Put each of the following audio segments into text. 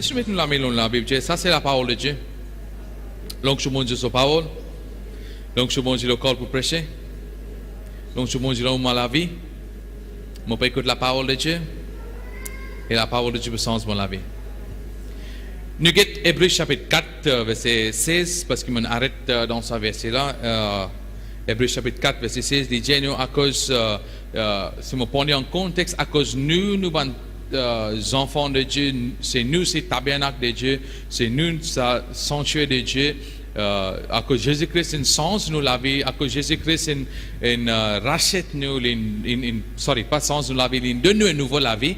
Laisse-nous mettre la main dans la Bible. Ça, c'est la parole de Dieu. Donc, je mange sa parole. Donc, je mange le corps pour prêcher. Donc, je mange l'homme à la vie. On peut écouter la parole de Dieu. Et la parole de Dieu peut changer la vie. Nous avons Hébreux chapitre 4, verset 16, parce qu'il m'arrête dans ce verset-là. Hébreux chapitre 4, verset 16, dit Dieu, à cause, si on prend en contexte, à cause nous enfants de Dieu, c'est nous, c'est tabernacle de Dieu, c'est nous, ça sanctuaire de Dieu. À cause Jésus-Christ, il change nous la vie, à cause Jésus-Christ, il rachète nous, pas change nous la vie, il donne nous une nouvelle la vie.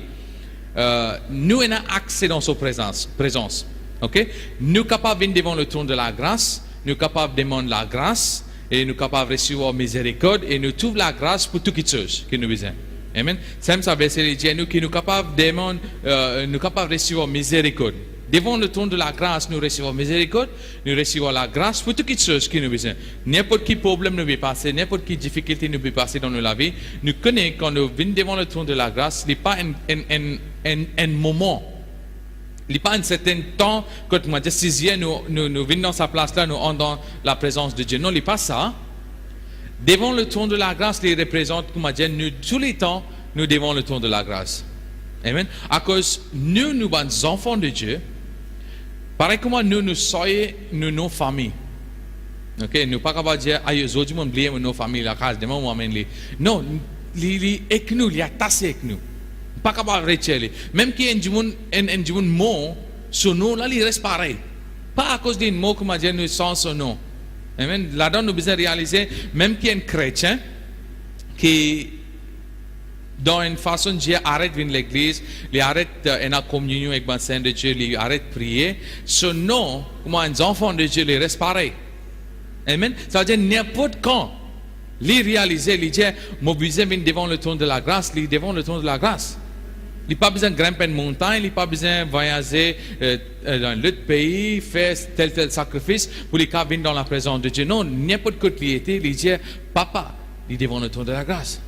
Nous avons accès dans sa présence. Okay? Nous sommes capables de devant le trône de la grâce, nous sommes capables de demander la grâce, et nous sommes capables de recevoir miséricorde, et nous trouvons la grâce pour toutes les choses que nous besoin. Amen. C'est ça, verset dit nous qui nous capables de demander, nous capables de recevoir miséricorde. Devant le trône de la grâce, nous recevons miséricorde, nous recevons la grâce pour toutes les choses que nous besoin. N'importe quel problème nous peut passer, n'importe quelle difficulté nous peut passer dans notre vie, nous connaissons quand nous venons devant le trône de la grâce, ce n'est pas un moment. Il n'y a pas un certain temps, quand moi, nous venons dans sa place là, nous entrons dans la présence de Dieu. Non, il n'y a pas ça. Devant le trône de la grâce, il représente, comme je dis, nous, tous les temps, nous devant le trône de la grâce. Amen. À cause, nous sommes enfants de Dieu, pareil comme nous soyons nos familles. Ok, nous ne pouvons pas capables de dire, aïe, aujourd'hui, on oublie nos familles, la case, demain, on amène les. Non, il est avec nous, il est attaché avec nous. Pas capable de retirer. Même qu'il y ait un mot, son nom là, il reste pareil. Pas à cause d'un mot comme dire nous sans son nom. Amen. Là-dedans, nous devons réaliser, même qu'il y a un chrétien qui, dans une façon de dire, arrête de venir à l'église, il arrête une communion avec le Saint de Dieu, il arrête de prier, son nom, comme un enfant de Dieu, il reste pareil. Amen. Ça veut dire n'importe quand, il réalise, il dit, mon besoin vient devant le trône de la grâce, il est devant le trône de la grâce. Il n'a pas besoin de grimper une montagne, il n'a pas besoin de voyager dans l'autre pays, faire tel sacrifice pour les cas venir dans la présence de Dieu. Non, n'importe quoi qui était, il dit, papa, il est devant le trône de la grâce.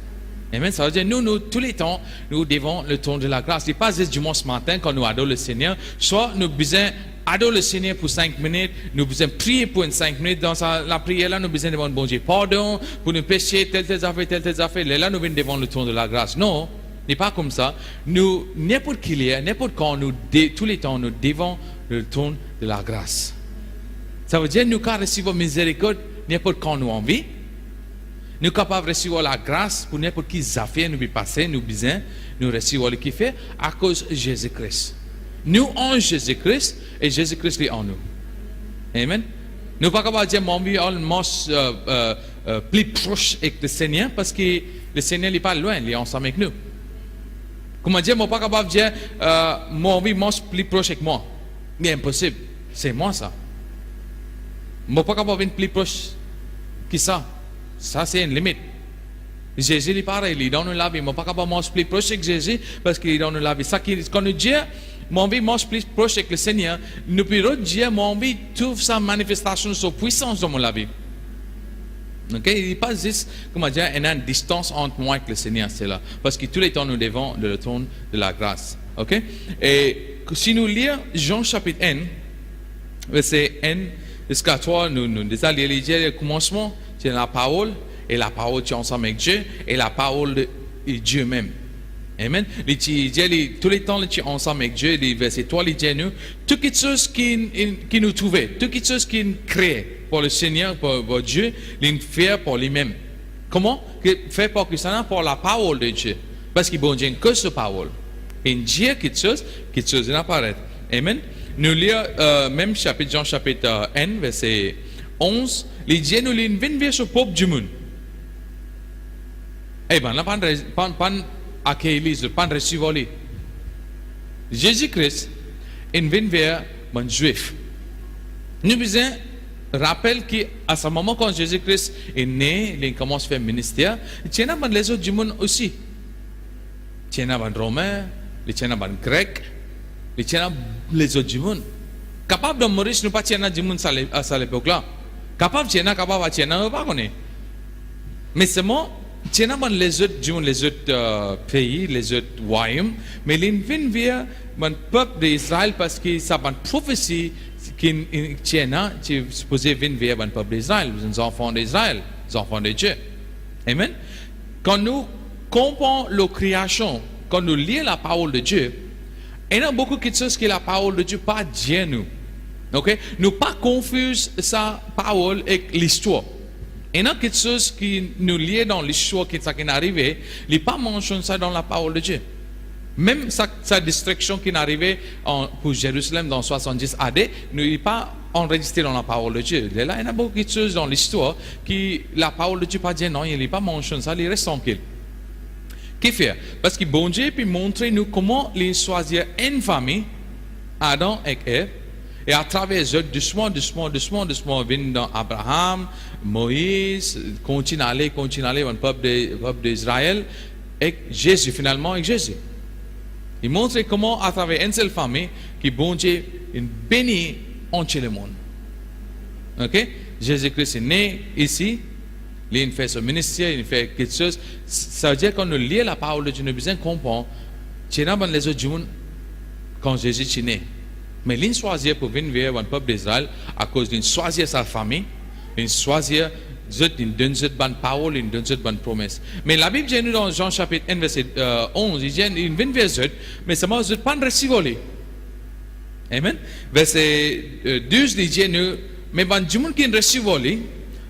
Amen. Ça veut dire, nous, tous les temps, nous devons le trône de la grâce. Ce n'est pas juste dimanche matin quand nous adorons le Seigneur, soit nous besoin adorer le Seigneur pour 5 minutes, nous besoin prier pour 5 minutes. Dans la prière là, nous besoin demander bon Dieu pardon pour nous pécher, telles affaires. Là, nous venons devant le trône de la grâce. Non. Ce n'est pas comme ça. Nous, n'importe qui est, n'importe quand, tous les temps, nous devons le trône de la grâce. Ça veut dire que nous pouvons recevoir miséricorde n'importe quand nous envie. Nous sommes capables de recevoir la grâce pour n'importe quelle affaire nous peut passer, nous besoin, nous recevons ce qu'il fait à cause de Jésus-Christ. Nous en Jésus-Christ et Jésus-Christ est en nous. Amen. Nous ne sommes pas capables de dire mon vie est plus proche avec le Seigneur parce que le Seigneur n'est pas loin, il est ensemble avec nous. Comment dire, je ne suis pas capable de dire, mon vie est plus proche avec moi. C'est impossible. C'est moi ça. Je ne suis pas capable d'être plus proche que ça. Ça, c'est une limite. Jésus est pareil, il donne la vie. Je ne suis pas capable d'être plus proche avec Jésus parce qu'il donne la vie. Ça, quand nous disons, mon vie est plus proche avec le Seigneur, nous pouvons dire, mon vie trouve sa manifestation, sa puissance dans mon vie. Okay? Il n'y a pas juste, comment dire, une distance entre moi et le Seigneur, c'est là. Parce que tous les temps, nous devons le trône de la grâce. Okay? Et si nous lisons Jean chapitre 1, verset 1 jusqu'à 3, nous déjà lisons le commencement, c'est la parole, et la parole est ensemble avec Dieu, et la parole de Dieu même. Amen. Tous les temps, nous sommes ensemble avec Dieu. Verset 3, il dit nous, toutes les choses qui nous trouvent, toutes les choses qui nous créent pour le Seigneur, pour Dieu, il fait pour lui-même. Comment? Fait pour que ça, pour la parole de Dieu. Parce que bon Dieu n'a que sa parole. Il dit quelque chose apparaît. Amen. Nous lisons même chapitre, Jean chapitre 1, verset 11, il dit nous lisons vers ce peuple du monde. Eh bien, là, pas accueillir, pas recevoir. Jésus-Christ est venu vers les Juifs. Nous besoin rappeler qu'à ce moment quand Jésus-Christ est né, il commence à faire ministère, il y a les autres du monde aussi. Il y a les Romains, il y a les Grecs, il y a les autres du monde. Capable de mourir, nous pas tiens du monde à cette époque-là. Capable de tiens, capable de tiens, nous pas connaître. Mais seulement tiens pas les autres pays, les autres royaumes, mais ils viennent vers le peuple d'Israël parce que ça une prophétie qui tient, qui est supposé venir vers le peuple d'Israël, les enfants d'Israël, les enfants de Dieu. Amen. Quand nous comprenons la création, quand nous lisons la parole de Dieu, il y a beaucoup de choses que la parole de Dieu pas dit nous. Ok? Nous pas confuse sa parole avec l'histoire. Il y a quelque chose qui nous lie dans l'histoire qui est arrivé, il n'est pas mentionné ça dans la parole de Dieu. Même sa destruction qui est arrivée pour Jérusalem dans 70 AD, n'est pas enregistré dans la parole de Dieu. Là, il y a beaucoup de choses dans l'histoire qui la parole de Dieu pas dit non, il n'est pas mentionné ça, il reste tranquille. Qu'est-ce qu'il fait? Parce que bon Dieu peut montrer nous comment les choisir une famille, Adam et Ève, et à travers eux, doucement, viennent dans Abraham, Moïse, continue à aller, le peuple d'Israël, et Jésus, finalement, avec Jésus. Il montre comment, à travers une seule famille, que bon Dieu bénit entier le monde. Ok? Jésus-Christ est né ici, il fait son ministère, il fait quelque chose. Ça veut dire que quand nous lisons la parole de Dieu, nous avons besoin de comprendre, c'est dans les autres jours, quand Jésus est né. Mais il choisit pour venir vers le peuple d'Israël à cause d'une choisir sa famille, il choisit une donne une bonne parole, une donne une bonne promesse. Mais la Bible dit nous dans Jean chapitre 1 verset 11, il dit il vient vers eux, mais ça m'a dit pas de recevoir. Amen. Verset 12 il dit nous mais bon du monde qui recevoir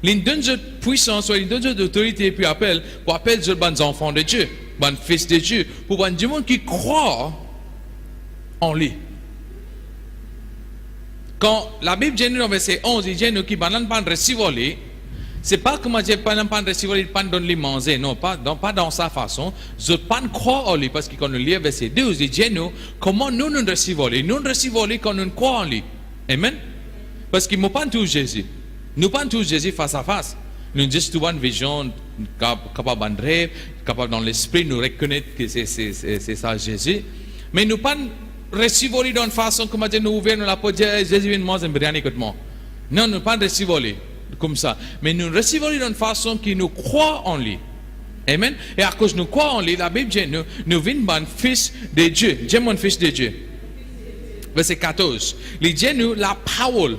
il donne une puissance, il donne une autorité puis appelle pour appeler les bons enfants de Dieu, bons fils de Dieu, pour bon du monde qui croit en lui. Quand la Bible dit dans verset 11, il dit nous qui ne pas recevoir, c'est pas comme dire pas recevoir, il pas donner manger, non, pas dans sa façon. Je ne pas croire en lui parce que quand nous lisons verset 12, il dit nous comment nous recevons lui, nous recevons lui quand nous croyons en lui. Amen. Parce qu'il ne pas tout Jésus. Nous pas tout Jésus face à face. Nous juste une vision capable de rêve, capable dans l'esprit nous reconnaître que c'est ça Jésus. Mais nous pas recevoir d'une façon comme dire nous ouvrons la porte Jésus vient manger un biryani avec moi. Non, nous pas recevoir comme ça. Mais nous recevons d'une façon qui nous croit en lui. Amen. Et à cause nous croyons en lui, la Bible dit nous venons un fils de Dieu. Dieu mon fils de Dieu. Verset 14. Il dit nous la parole.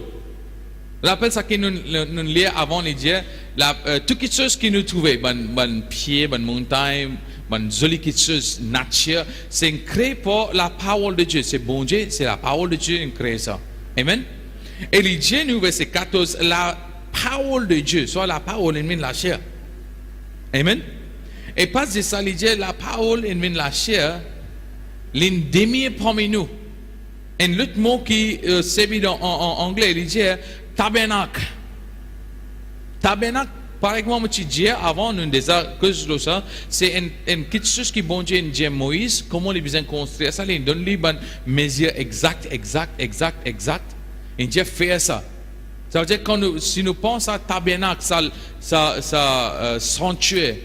Rappelle ça que nous lisons avant, il dit toutes les choses que nous trouvons, bon pied, bonne montagne, bonne jolie chose, nature, c'est créé pour la parole de Dieu. C'est bon Dieu, c'est la parole de Dieu qui crée ça. Amen. Et il dit nous, verset 14, la parole de Dieu, soit la parole en la chair. Amen. Et pas de ça, il dit la parole en la chair, l'endémie parmi nous. Un autre mot qui s'est mis en anglais, il dit tabernacle. Tabernacle, par exemple, tu dis avant, nous disons ça, c'est une petite chose qui bon Dieu dit Moïse, comment il besoin construire ça, il donne lui une mesure exacte. Il dit faire ça. Ça veut dire que si nous pensons à tabernacle, ça sanctuaire,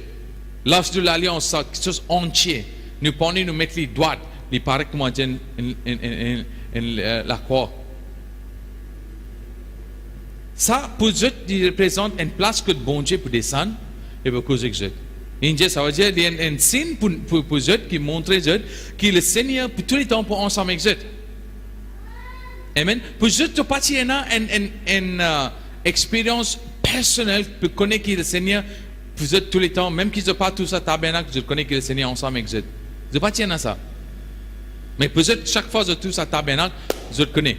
l'as de l'alliance, ça quelque chose entier, nous pensons nous mettre les doigts, il paraît que moi la croix. Ça, pour eux, il représente une place que bon Dieu peut descendre et pour causer eux. Ça veut dire qu'il y a un signe pour eux qui montre eux que le Seigneur, pour tout le temps, pour ensemble avec eux. Amen. Pour eux, tu pas une expérience personnelle pour connaître que le Seigneur, pour eux, tout le temps, même qu'ils n'ont pas tout ça tabernacle, je connais que le Seigneur ensemble avec eux. Je ne pas tiens à ça. Mais pour eux, chaque fois que tout ça tabernacle, je le connais.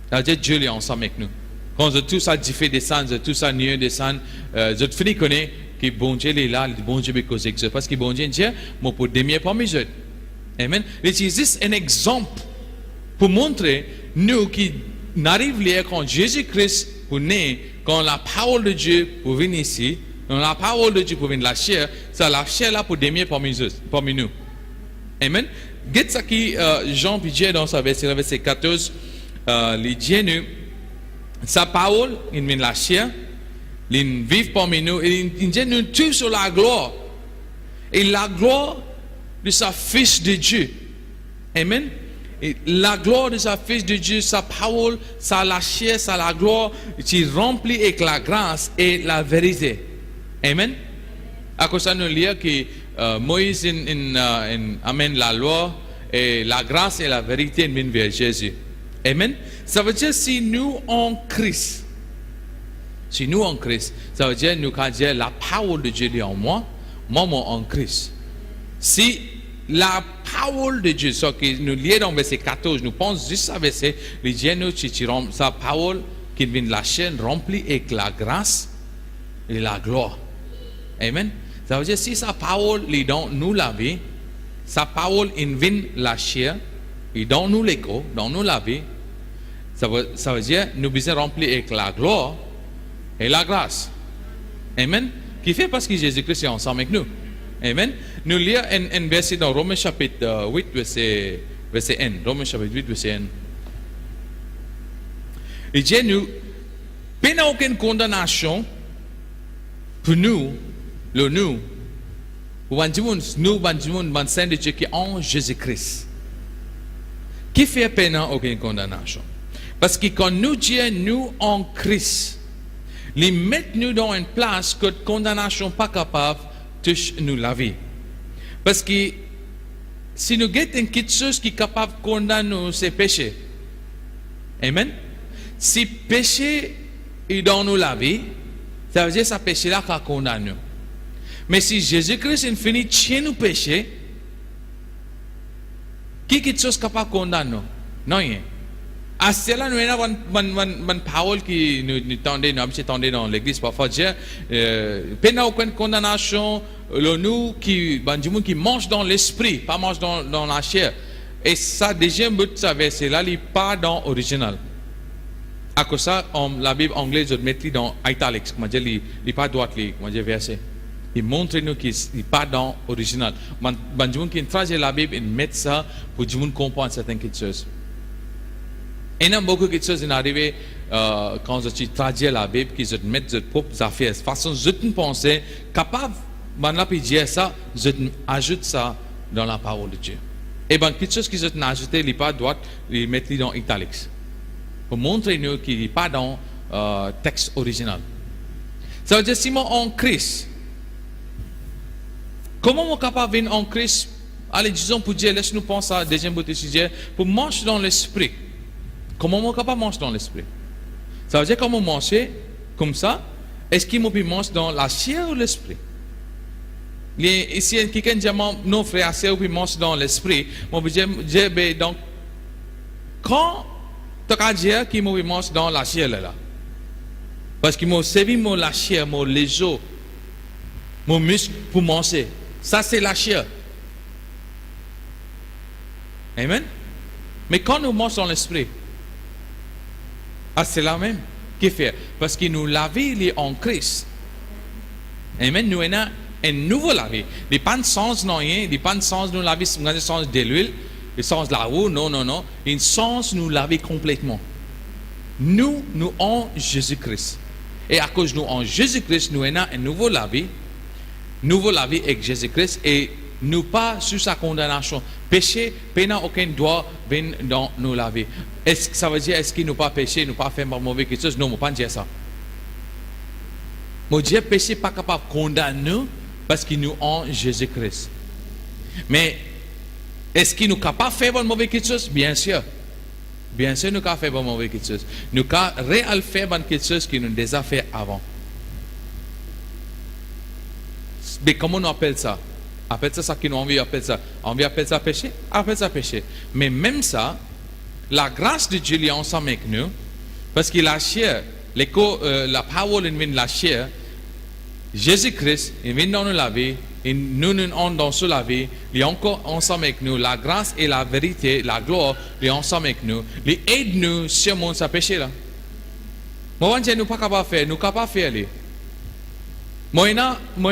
Ça veut dire Dieu est ensemble avec nous. Quand tout ça fait descendre, tout ça mieux descendre, je finis de connaître que bon Dieu est là, bon Dieu est causé que parce que bon Dieu dit, moi pour demi parmi eux. Amen. C'est juste un exemple pour montrer nous qui n'arrivons là quand Jésus-Christ pour naître, quand la parole de Dieu pour venir ici, quand la parole de Dieu pour venir la chair, c'est la chair là pour demi parmi nous. Amen. Qu'est-ce ça qui Jean dit dans sa verset 14, il dit nous sa parole, il met la chair, il vit parmi nous, et il dit nous tous sur la gloire. Et la gloire de sa Fils de Dieu. Amen. Et la gloire de sa Fils de Dieu, sa parole, sa la chair, sa la gloire, qui remplit avec la grâce et la vérité. Amen. À cause de ça, nous lisons que Moïse amène la loi et la grâce et la vérité viennent vers Jésus. Amen. Ça veut dire si nous en Christ, ça veut dire nous quand dire la parole de Dieu est en moi, moi en Christ. Si la parole de Dieu, ce que nous lisons dans verset 14, nous pensons juste à verset, les Dieu nous tirons sa parole qui vient de la chaîne remplie avec la grâce et la gloire. Amen. Ça veut dire si sa parole est dans nous la vie, sa parole vient la chair et dans nous l'écho, dans nous la vie, ça veut dire nous besoin remplir avec la gloire et la grâce. Amen. Qui fait parce que Jésus-Christ est ensemble avec nous. Amen. Nous lisons un verset dans Romains chapitre 8, verset 1. Romains chapitre 8, verset 1. Il dit nous, il n'y a aucune condamnation pour nous, nous, nous, saint de Dieu qui est en Jésus-Christ. Qui fait peine aucune condamnation? Parce que quand nous disons nous en Christ, les mettre nous dans une place que la condamnation pas capable de toucher nous la vie. Parce que si nous avons quelque chose qui est capable de condamner nous, c'est péché. Amen. Si péché est dans nous la vie, ça veut dire que ce péché-là qui condamne nous. Mais si Jésus-Christ est fini chez nous péché, qui est quelque chose capable de condamner nous? Non, rien. À cela, nous avons une parole qui nous tendait, dans l'église parfois, dire, peine aucune condamnation, nous qui mange dans l'esprit, pas mange dans la chair. Et ça, deuxième but de ce verset-là, il n'est pas dans l'original. À cause de ça, la Bible anglaise, je mets dans italics, il n'est pas droit, verset. Il montre nous qu'il n'est pas dans l'original. Les gens qui traduisent la Bible, ils mettent ça pour que les gens comprennent certaines choses. Il y a beaucoup de choses qui sont arrivées quand je traduis la Bible, qui se mettent leurs propres affaires. De toute façon, je pense capable de dire ça, je ajoute ça dans la parole de Dieu. Et bien, quelque chose qui sont ajoutées, il n'est pas droit, il mettre dans italics. Pour montrer nous qu'il n'est pas dans le texte original. Ça veut dire, si moi en Christ, comment je suis capable de venir en Christ? Allez, disons pour dire, laisse-nous penser à la deuxième bout de sujet, pour marcher dans l'esprit. Comment on est capable de manger dans l'esprit? Ça veut dire comment manger comme ça? Est-ce qu'il peut manger dans la chair ou l'esprit? Ici, quelqu'un dit non, frère, c'est où il mange dans l'esprit. Moi, je dis, donc, quand tu as dit qu'il peut manger dans la chair, là, parce qu'il m'a servi la chair, les os, mon muscle pour manger. Ça, c'est la chair. Amen? Mais quand nous mangeons dans l'esprit, c'est la même qui fait. Parce que nous la vie en Christ. Amen. Nous avons un nouveau la vie. Il n'y a pas de sens, non, il n'y a pas de sens, nous la vie, c'est le sens de l'huile, le sens de la roue, non. Il y a un sens, nous la vie complètement. Nous en Jésus-Christ. Et à cause de nous en Jésus-Christ, nous avons un nouveau la vie avec Jésus-Christ et nous pas sous sa condamnation. Péché, peine aucun droit vient dans nous la vie. Est-ce que ça veut dire est-ce qu'il nous pas péché, nous pas fait mauvais quelque chose? Non, je ne pas dire ça. Mon Dieu, péché pas capable de condamner nous parce qu'il nous en Jésus-Christ. Mais est-ce qu'il nous capable de faire mauvais quelque chose? Bien sûr. Bien sûr, nous avons fait mauvais quelque chose. Nous avons réellement fait quelque chose qui nous déjà fait avant. Mais comment on appelle ça? Appelle ça qui nous envie appelle ça. On appelle ça péché? Appelle ça péché. Mais même ça, la grâce de Dieu est ensemble avec nous, parce que la chair, la parole vient de la chair, Jésus-Christ, il vient dans la vie, et nous sommes dans la vie, il est encore ensemble avec nous. La grâce et la vérité, la gloire, il est ensemble avec nous. Il aide nous sur mon péché là. Moi, je ne suis pas capable de faire, nous ne sommes pas capables de faire. Moi,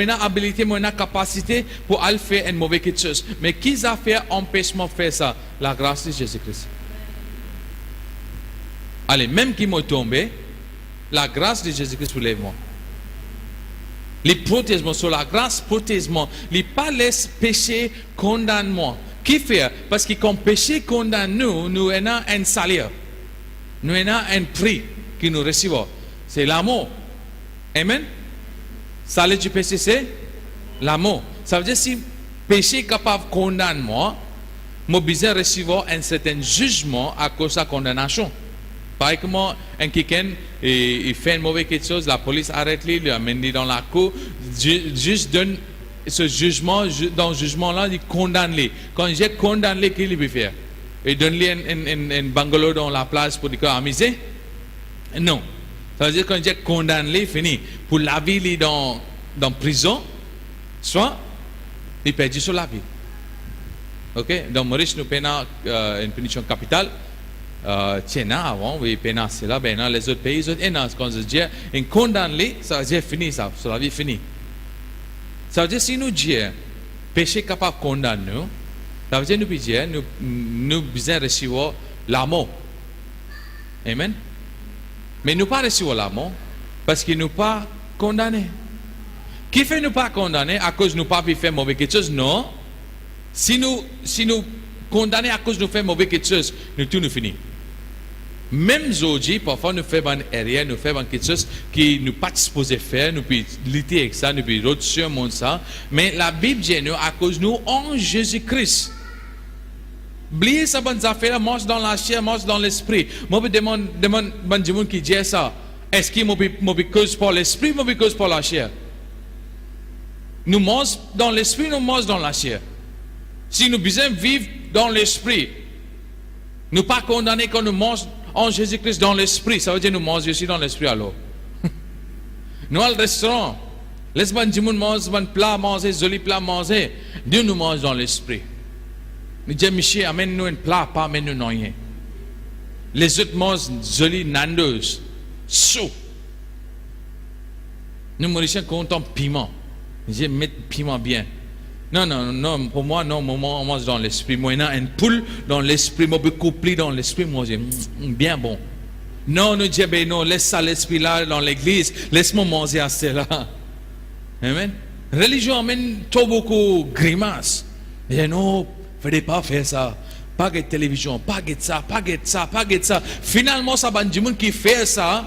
j'ai habilité, moi, j'ai capacité pour aller faire une mauvaise chose. Mais qui a fait empêchement de faire ça? La grâce de Jésus-Christ. Allez, même qui m'a tombé, la grâce de Jésus-Christ soulève moi. Les protège-moi, sur la grâce protège-moi. Les pas laisse péché condamne-moi. Qui fait? Parce que quand péché condamne nous, nous avons un salaire. Nous avons un prix que nous recevons. C'est l'amour. Amen. Salaire du péché, c'est l'amour. Ça veut dire si péché est capable de condamner moi, je besoin recevoir un certain jugement à cause de la condamnation. Par exemple, un quelqu'un il fait une mauvaise quelque chose, la police arrête lui, il amène dans la cour, juste donne ce jugement, dans le jugement-là, il condamne lui. Quand j'ai condamné, qu'est-ce qu'il peut faire? Il donne lui un bungalow dans la place pour dire amuser? Non. Ça veut dire quand j'ai condamné, fini. Pour la vie, il est dans prison, soit il perd sur la vie. Ok? Dans Maurice, nous payons une punition capitale. Tiens, avant, oui, payons c'est là, ben, les autres pays, quand je dis, un condamné, ça veut dire fini, ça, la vie est finie. Ça veut dire si nous disons, péché capable de condamner nous, ça veut dire nous besoin recevoir l'amour. Amen? Mais nous pas recevoir l'amour parce qu'il nous pas condamné. Qui fait nous pas condamner à cause nous pas pu faire mauvais quelque chose? Non. Si nous condamner à cause nous faire mauvais quelque chose, tout nous finit. Même aujourd'hui, parfois nous faisons erreur, nous faisons quelque chose qui nous pas supposé faire, nous pouvons lutter avec ça, nous pouvons retenir mon ça. Mais la Bible dit nous à cause nous en Jésus-Christ. Oubliez ça bonne affaire, marche dans la chair, marche dans l'esprit. Moi je demande bon monde qui dit ça. Est-ce qu'il me cause par l'esprit, me cause par la chair? Nous mangeons dans l'esprit, nous mangeons dans la chair. Si nous besoin vivre dans l'esprit, nous pas condamnés quand nous mangeons en Jésus-Christ dans l'esprit. Ça veut dire nous mangeons aussi dans l'esprit alors. Nous allons au restaurant. Laisse-moi dire manger un plat manger, joli plat manger. Dieu nous mange dans l'esprit. Nous disons, Michel, amène-nous un plat, pas amène-nous rien. Les autres mangent joli nandos, chaud. Nous Mauriciens comptons piment. Nous disons, mettre piment bien. Non, pour moi, non, on mange dans l'esprit. Moi, il y a une poule dans l'esprit, moi, beaucoup couplé dans l'esprit, moi, j'ai bien bon. Non, nous disons, ben non, laisse ça l'esprit là dans l'église, laisse-moi manger à cela. Amen. Religion amène trop beaucoup grimaces. Et non, fallait pas faire ça. Pas de télévision, pas de ça, pas de ça, pas de ça. Finalement, ça va dire qui fait ça.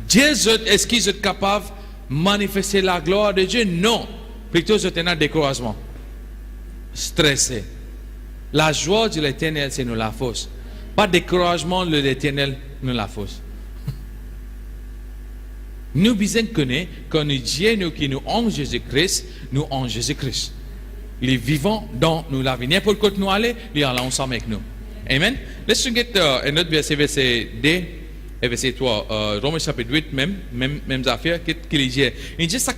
Dieu, est-ce qu'il est capable de manifester la gloire de Dieu? Non. Plutôt, c'est un découragement. Stressé. La joie de l'éternel, c'est nous la force. Pas de découragement de l'éternel, nous la force. Nous besoin connaître quand nous disons qui nous en Jésus-Christ, nous en Jésus-Christ. Les vivants dans nous la vie. N'importe où nous allons, ils sont ensemble avec nous. Amen. Let's get un autre verset D. Et verset 3, Romains chapitre 8, même affaire, qu'il dit. Il dit ça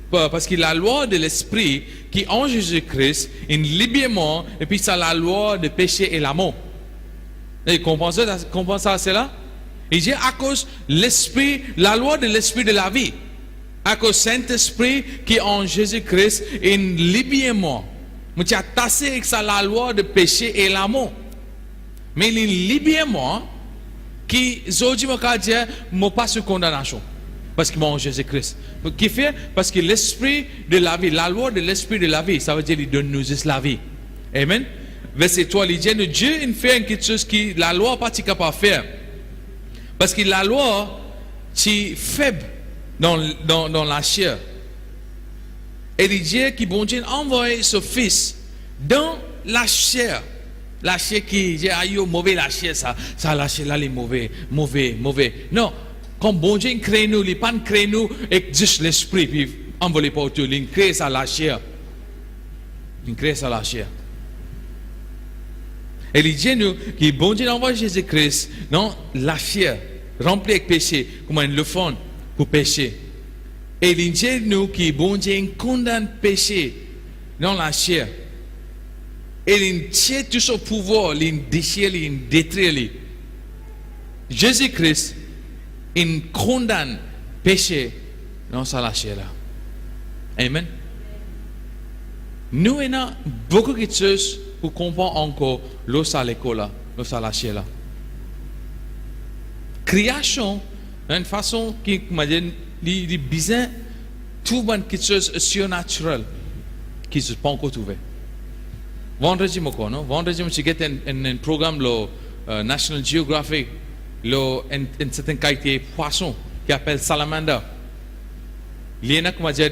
parce que la loi de l'esprit qui en Jésus-Christ, une libération, et puis ça la loi de péché et l'amour. Et comprends ça cela? Il dit à cause l'esprit, la loi de l'esprit de la vie, à cause Saint-Esprit qui en Jésus-Christ, une libération. Mais tu as tassé avec ça la loi de péché et l'amour. Mais une libération, qui aujourd'hui me dit moi pas sous condamnation parce que moi en Jésus-Christ qui fait parce que l'esprit de la vie, la loi de l'esprit de la vie, ça veut dire il donne nous juste la vie. Amen. Verset 3 il dit Dieu il fait quelque chose qui la loi pas capable de faire parce que la loi est faible dans la chair et il dit que bon Dieu a envoyé son fils dans la chair. La chair qui dit aïe mauvais la chair ça la chair là les mauvais. Non, comme bon Dieu crée nous, il pas crée nous avec juste l'esprit puis envolé par tout, il crée ça la chair. Il crée ça la chair. Et il dit nous que bon Dieu envoie Jésus-Christ non la chair remplie avec péché comme un le fond pour pécher. Et il dit nous que bon Dieu condamne péché dans la chair. Et il tient tout son pouvoir, il déchire, il détruit. Jésus-Christ, il condamne péché dans sa chair là. Amen. Nous avons beaucoup de choses pour comprendre encore l'eau à l'école là, l'eau à la chair là. Création, d'une façon qui m'a dit, il besoin tout bon quelque chose surnaturel qui ne pas encore trouvé. Vendredi, j'ai un programme le National Geographic, un certain qualité poisson qui appelle salamander. Il y en a qui m'a dit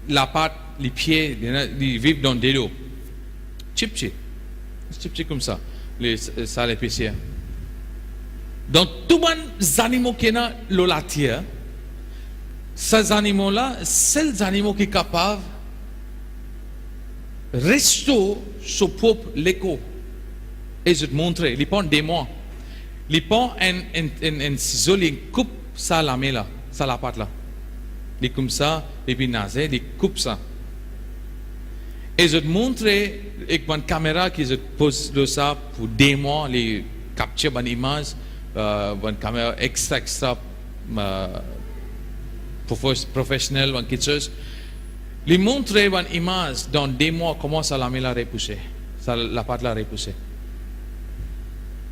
la patte, les pieds, ils vivent dans de l'eau. Chip comme ça, ça les péchés. Dans tous les animaux qui sont dans la terre, ces animaux-là, c'est les animaux qui sont capables de rester sur propre l'écho. Et je te montre, ils prennent des mois. Ils prennent un ciseau, ils coupent ça la main là, ça la patte là. Ils comme ça, et puis naser, ils coupent ça. Et je te montre avec une caméra qui se pose ça pour des mois, les capture une image, une caméra extra professionnelle, quelque chose. Les montrer une image dans des mois comment ça la met la repoussée, ça la patte la repoussée.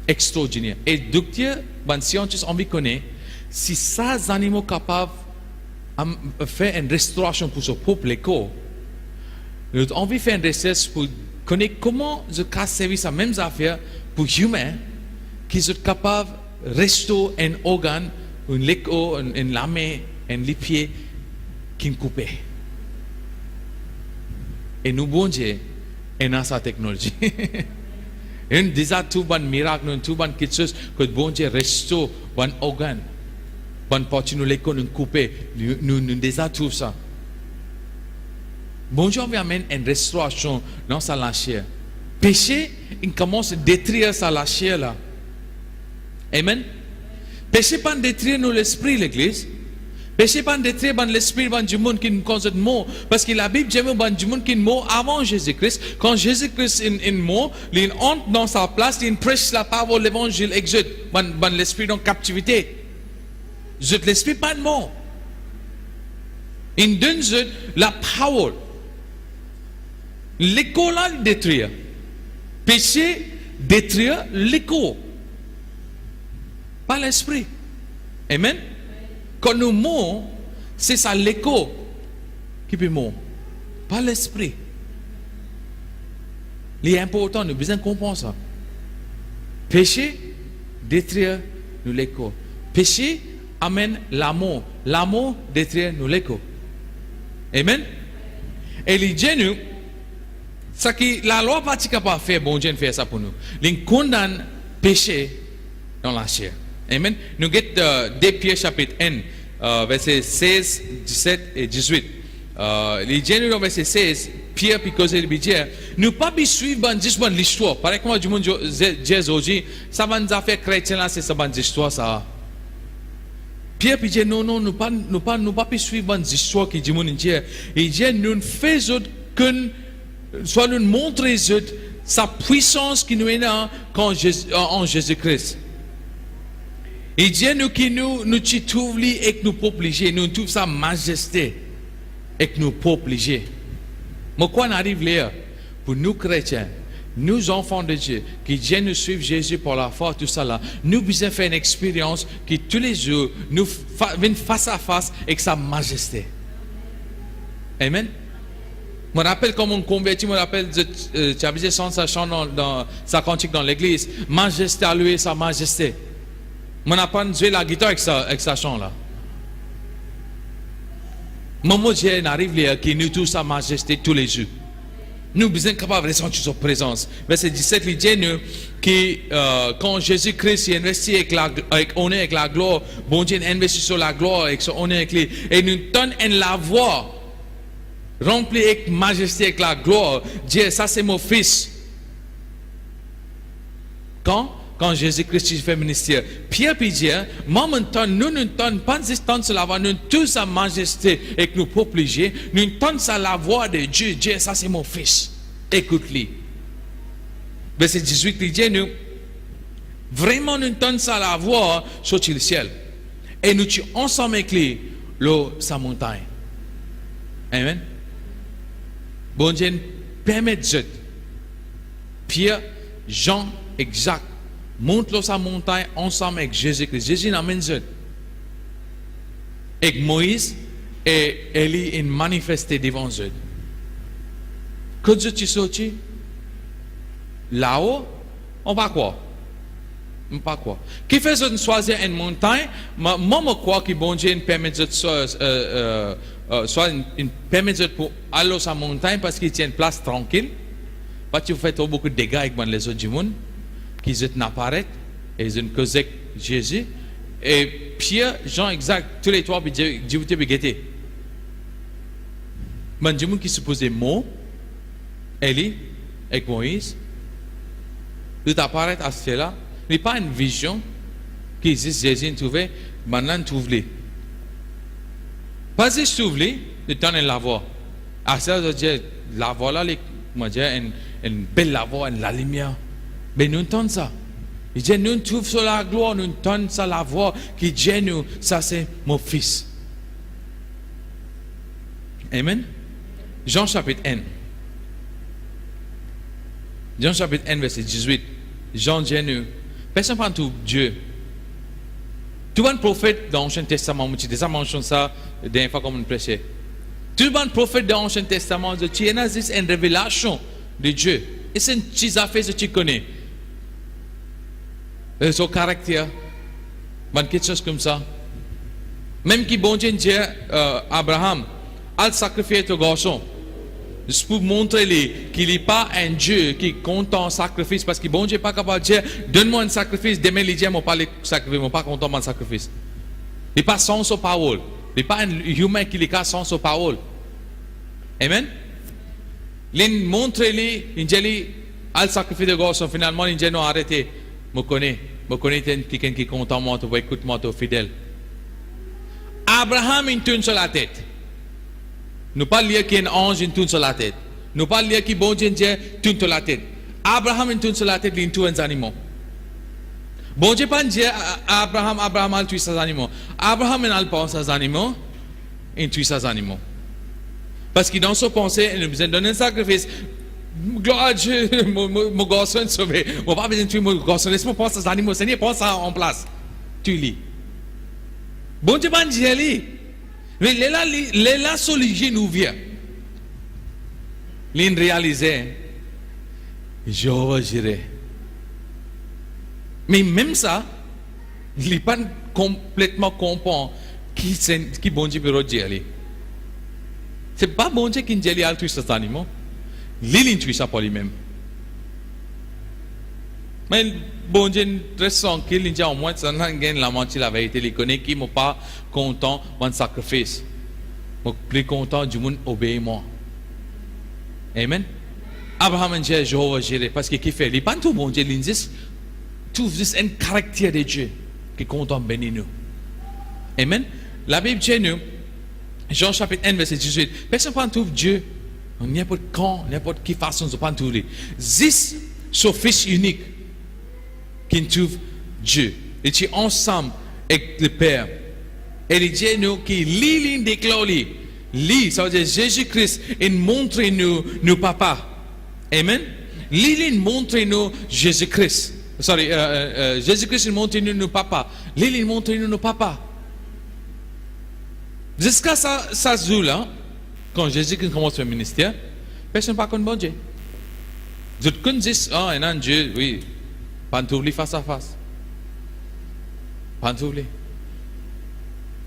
Extraordinaire. Et docteur, les scientifiques ont connaît si ces animaux capables de faire une restauration pour son propre corps, nous avons envie de faire une recherche pour connaître comment je casse service à la même affaire pour les humains qui sont capables de restaurer un organe, un l'écho, un lame, un pied qui est coupé. Et nous, bon Dieu, on a sa technologie. Et nous disons tout un miracle, tout quelque chose que bon Dieu restaure un organe. Bonne partie nous l'écho, nous coupé. Nous disons tout ça. Bon Dieu amène une restauration dans sa chair. Péché, il commence à détruire sa chair là. Amen. Péché pas détruire nous l'esprit l'église. Péché pas détruire l'esprit du monde qui nous cause de mort. Parce que la Bible dit du monde qui est mort avant Jésus-Christ. Quand Jésus-Christ est mort, il entre dans sa place, il prêche la parole de l'évangile, exode l'esprit dans captivité. L'esprit pas de mort. Il donne la parole. L'écho là détruire. Péché détruire l'écho. Pas l'esprit. Amen. Quand nous mourons, c'est ça l'écho qui peut mourir. Pas l'esprit. Il est important, nous avons besoin de comprendre ça. Péché détruire nous l'écho. Péché amène l'amour. L'amour détruire nous l'écho. Amen. Et les génies, ça qui la loi pas capable de faire, bon Dieu fait ça pour nous. Il condamne péché dans la chair. Amen. Nous avons 2 Pierre chapitre 1, versets 16, 17 et 18. Les génies dans verset 16, Pierre puis cause de dire, nous pas suivre juste l'histoire. Par exemple, du monde dit aujourd'hui, ça va nous faire chrétien là, c'est ça bonne histoire ça. Pierre puis dit non, nous pas suivre l'histoire qui dit mon Dieu. Il dit nous faisons que soit nous montrer sa puissance qui nous est là en Jésus-Christ. Il dit nous qui nous trouvons et que nous pas obligés, nous trouvons sa majesté et que nous pas obligés. Mais quand on arrive là, pour nous chrétiens, nous enfants de Dieu, qui viennent nous suivre Jésus pour la foi, tout ça là, nous besoin faire une expérience qui tous les jours nous viennent face à face avec sa majesté. Amen. Je me rappelle comme on convertit, je me rappelle, tu avais chanté ça dans sa cantique dans l'église. Majesté à lui, sa majesté. Je n'ai pas joué la guitare avec sa chant là. Maman Dieu arrive là qui nous touche sa majesté tous les jours. Nous sommes capables de ressentir sa présence. Verset 17, il dit nous que quand Jésus-Christ est investi avec honneur, avec la gloire, bon Dieu investit sur la gloire, avec son honneur, avec lui, et nous donne la voix remplie avec majesté, avec la gloire. Dieu, ça c'est mon fils. Quand Jésus-Christ fait ministère, Pierre puis dit, nous ne donnons pas juste la voix, nous tous sa majesté et que nous pas obligés, nous donnons la voix de Dieu. Dieu, ça c'est mon fils. Écoute-le. Verset 18, il dit, nous, vraiment nous donnons la voix sur le ciel. Et nous sommes ensemble avec lui, sa montagne. Amen. Bon Dieu, permettez Pierre, Jean, et Jacques, monte sa montagne ensemble avec Jésus-Christ. Jésus n'amène eux. Et Moïse et Élie est manifesté devant eux. Quand tu sorti là-haut, on va quoi? On va quoi? Qui fait choisir une montagne? Moi, je crois que bon Dieu permet de soit une permettre pour aller sur la montagne parce qu'ils tiennent place tranquille. Parce que vous faites beaucoup de dégâts avec les autres du monde, qui n'apparaissent, et ils ont causé Jésus. Et Pierre, Jean, exact, tous les trois, Dieu vous guetté. Mais du monde qui se posait mots, Élie, avec Moïse, il apparaît à ce là, il n'y a pas une vision qui existe, Jésus trouvé, maintenant trouve-les. Pas juste trouve-les, il donne la voix. À ce là, la voix là, moi, une belle la voix, la lumière. Mais nous entendons ça. Il dit, nous trouvons sur la gloire, nous entendons ça, la voix qui dit nous, ça c'est mon fils. Amen. Jean chapitre 1. Jean chapitre 1, verset 18. Jean dit nous, personne ne trouve Dieu. Tout le prophète dans l'Ancien Testament, je déjà mentionné ça la dernière fois comme on prêchait. Tout le prophète dans l'Ancien Testament, il y a une révélation de Dieu. Et c'est une petite affaire que tu connais. Son caractère, quelque chose comme ça. Même qui bon Dieu dit Abraham, a sacrifié ton garçon. C'est pour montrer qu'il n'est pas un Dieu qui compte en sacrifice. Parce que bon Dieu n'est pas capable de dire, donne-moi un sacrifice, demain il dit, je ne vais pas le sacrifice, je ne vais pas compter mon sacrifice. Il n'est pas sans sa parole. Il n'est pas un humain qui est sans sa parole. Amen. Il montre, il dit, al sacrifice de garçon, finalement, il dit, non, arrêtez, je connais quelqu'un qui compte en moi, tu vas écouter moi, tu es fidèle. Abraham, il tourne sur la tête. Nous pas lire qu'il y a un ange, il tourne sur la tête. Nous pas lire qu'il bon Dieu tourne sur la tête. Abraham, il tourne sur la tête, il tue un animal. Bon Dieu pas dire Abraham, il tue ses animaux. Abraham, il pense ses animaux, il tue ses animaux. Parce que dans son pensée, il a besoin de donner un sacrifice. Gloire à Dieu, mon garçon est sauvé. Je n'ai pas besoin de tuer mon garçon. Laisse-moi penser aux animaux. Seigneur, pense ça en place. Tu lis. Bon Dieu, pas dire lui. Mais là, solution nous vient. Il réalisait, Jéhovah Jireh. Mais même ça, il n'est pas complètement comprend qui bon Dieu peut dire. Ce n'est pas bon Dieu qui dit à tous ces animaux. Il intuit ça pour lui-même. Mais bon Dieu reste tranquille, il dit au moins, ça n'a pas la moitié la vérité. Il connaît qui n'est pas content de sacrifice. Je suis plus content du monde obéit moi. Amen. Abraham dit Jéhovah Jireh parce qu'il fait. Il n'est pas tout bon Dieu, il dit tout un caractère de Dieu qui est content de bénir nous. Amen. La Bible dit nous, Jean chapitre 1, verset 18. Personne ne trouve Dieu. N'importe quand, n'importe quelle façon, je ne pas trouver. C'est son fils unique qui trouve Dieu. Il est ensemble avec le Père. Et il dit nous qui lit déclare lit, ça veut dire Jésus-Christ, il montre nous papa. Amen. Lit montre nous Jésus-Christ. Jésus-Christ il montre nous papa. Lit montre nous papa. Jusqu'à ça jour là. Quand Jésus-Christ commence le ministère, personne ne parle comme bon Dieu. Je te connais, un Dieu, oui, pas de face à face. Pas de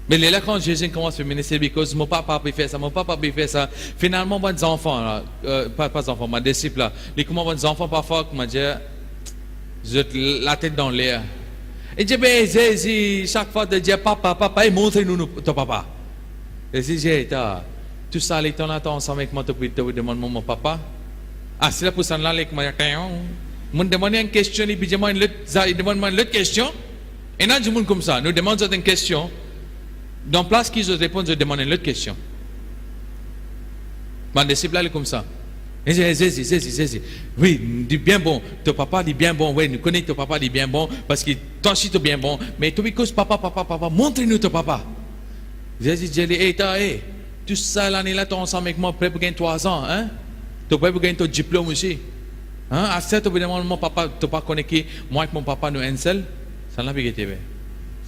mais là, quand Jésus commence le ministère, parce que mon papa peut faire ça, mon papa peut faire ça. Finalement, mes enfants, là, pas enfants, mes disciples, là, les comment mes enfants, parfois, comment dire, je la tête dans l'air. Et je dis, Jésus, chaque fois, de dire, papa, et montre-nous ton papa. Et si j'ai tout ça, les temps là, ensemble avec moi, tu peux demander mon papa. Ah, c'est là pour ça, là, avec moi, je me demande une question, et puis je demande une autre question. Et là, je me comme ça, nous demandons une question. Dans place qu'ils répondent, je demande une autre question. Mon disciple là, il est comme ça. Et Jésus, oui, dit bien bon, ton papa dit bien bon, oui, nous connaissons ton papa dit bien bon, parce que toi aussi tu es bien bon, mais toi, because papa, montre-nous ton papa. Jésus dit, hey, tout ça l'année là, tu es ensemble avec moi, prêt pour gagner 3 ans, hein? Tu es prêt pour gagner ton diplôme aussi. Hein? À ça, tu peux demander, mon papa, tu pas connais qui, moi et mon papa, nous un seul, ça n'a pas été.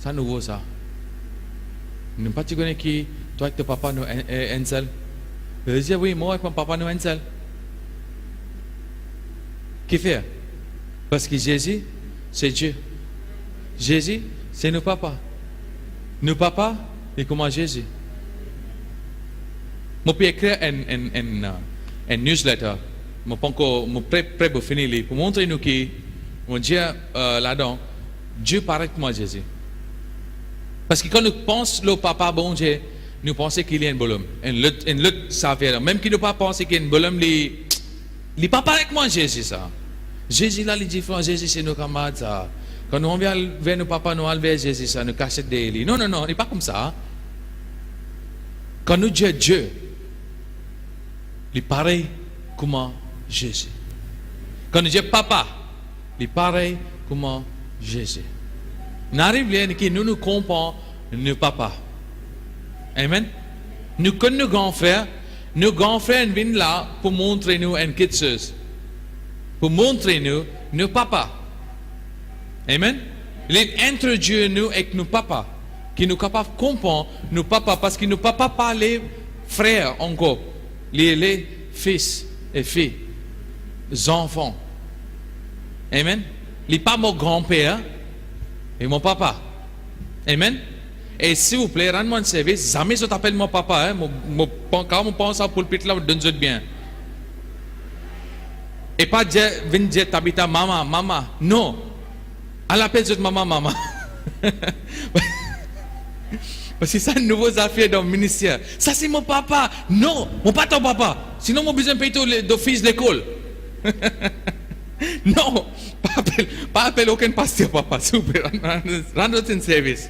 Ça nouveau ça. Nous pas tu connais qui, toi et ton papa, nous un seul. Je dis, oui, moi et mon papa, nous un seul. Qui fait? Parce que Jésus, c'est Dieu. Jésus, c'est nos papas. Nos papas, et comment Jésus? Je peux écrire un newsletter. Je pense que je suis prêt pour finir pour montrer nous que mon Dieu là-dedans, Dieu paraît que moi Jésus. Parce que quand nous pensons le papa bon Dieu, nous pensons qu'il y a un bonhomme. Un l'autre ça fait. Même qu'il ne pas penser qu'il y a un bonhomme, il pas pareil que moi Jésus ça. Jésus là, il est différent. Jésus c'est nos camarades ça. Quand nous vient vers nos papas, nous allons vers Jésus ça, nous cachons des lits. Non, il n'est pas comme ça. Quand nous disons Dieu, il est pareil comme Jésus. Quand nous disons papa, il est pareil comme Jésus. Nous arrivons que nous comprenons nos papas. Amen. Nous connaissons nos grands frères. Nos grands frères viennent là pour montrer nous une petite chose. Pour montrer nous nos papas. Amen. Il introduit nous avec nos papas. Qui nous capables de comprendre nos papas. Parce que nos papas pas les frères encore. Les fils et filles. Les enfants. Amen. Il n'est pas mon grand-père. Et mon papa. Amen. Et s'il vous plaît, rendez-moi un service. Jamais je t'appelle mon papa. Quand on pense à pulpit là, donne-moi bien. Et pas dire, viens dire, t'habites maman. Non. Elle appelle juste maman. Parce que ça, une nouvelle affaire dans le ministère. Ça, c'est mon papa. Non, mon pas ton papa. Sinon, mon besoin de payer d'office de l'école. Non, pas appeler aucun pasteur, papa. S'il vous plaît, rendre un service.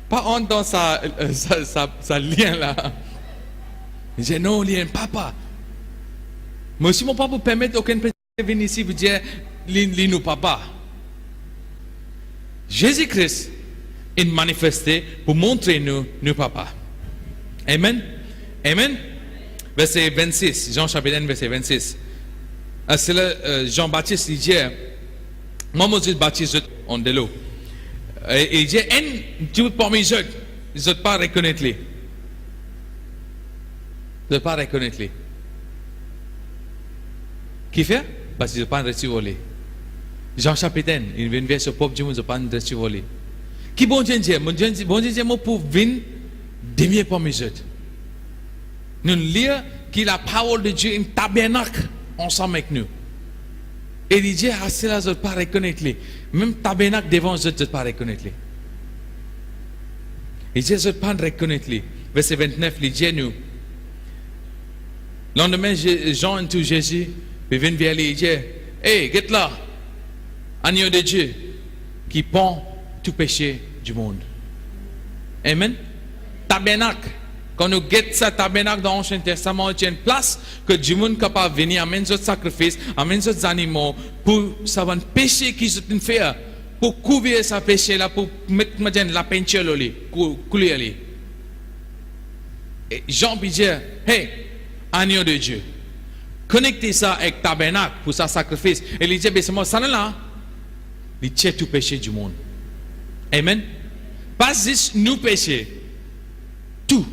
Pas en dans sa lien là. J'ai non, lien, papa. Mais si mon papa permet aucun président de venir ici, vous dire, nous papa. Jésus-Christ est manifesté pour montrer nous papa. Amen. Amen. Verset 26, Jean chapitre 1, verset 26. C'est là, Jean-Baptiste, il dit, moi, je baptise en de l'eau. Et il dit, tu veux pas me dire, je ne peux pas reconnaître lui. Je ne peux pas reconnaître lui. Qui fait? Parce que je ne peux pas recevoir lui. Jean chapitre 1, il vient vers ce peuple, je ne peux pas recevoir lui. Qui bon Dieu dit? Bon Dieu dit, moi pour venir, demi pas me dire. Nous lisons que la parole de Dieu est un tabernacle ensemble avec nous. Et il dit, ah, c'est là, je ne peux pas reconnaître lui. Même tabernacle devant, je ne peux pas reconnaître lui. Il dit, je ne peux pas reconnaître lui. Verset 29, il dit, nous. Le lendemain, Jean et tout Jésus, il vient vers lui, il dit, hey, get là, agneau de Dieu, qui prend tout péché du monde. Amen. Tabernacle. Quand nous guettons ça, tabernacle dans l'Ancien Testament, il y a une place que Dieu est capable de venir amener d'autres sacrifices, amener d'autres animaux pour savoir un péché qu'ils ont fait, pour couvrir ce péché-là, pour mettre la peinture là, couler. Et Jean peut dire, hey, agneau de Dieu, connectez ça avec tabernacle pour ce sacrifice. Et il dit, c'est moi, ça là, il tient tout péché du monde. Amen. Pas juste nous péchés, tout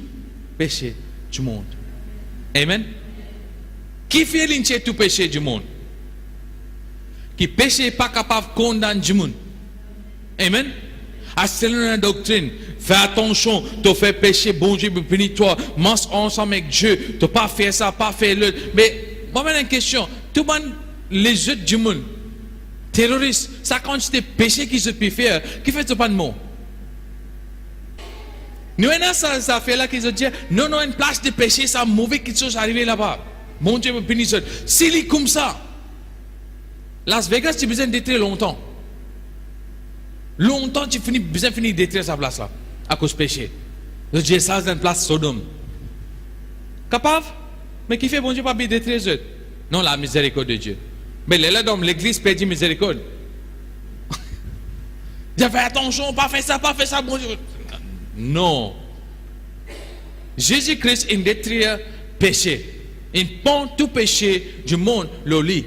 péché du monde. Amen. Qui fait l'intier tout péché du monde? Qui péché pas capable de condamner du monde. Amen. À cette doctrine, fais attention, tu fais péché, bon Dieu, punit toi, mange ensemble avec Dieu, tu pas faire ça, pas faire l'autre. Mais, moi, j'ai une question. Tout le monde, les autres du monde, terroristes, ça quand c'est péché qu'ils se peuvent faire, qui fait ce pas de mot? Nous avons ça fait là qu'ils ont dit, non, une place de péché, ça mauvais quelque chose arrivé là-bas. Mon Dieu me punisse. S'il est comme ça, Las Vegas, tu as besoin d'être longtemps. Longtemps, tu as besoin de détruire sa place là, à cause du péché. Le Dieu, ça, c'est une place Sodome. Capable? Mais qui fait bon Dieu pas bien détruire eux? Non, la miséricorde de Dieu. Mais là, dans l'église, perdit miséricorde. Dieu, fais attention, pas faire ça, bon Dieu. Non. Jésus-Christ, il détruit péché. Il prend tout péché du monde, le lit.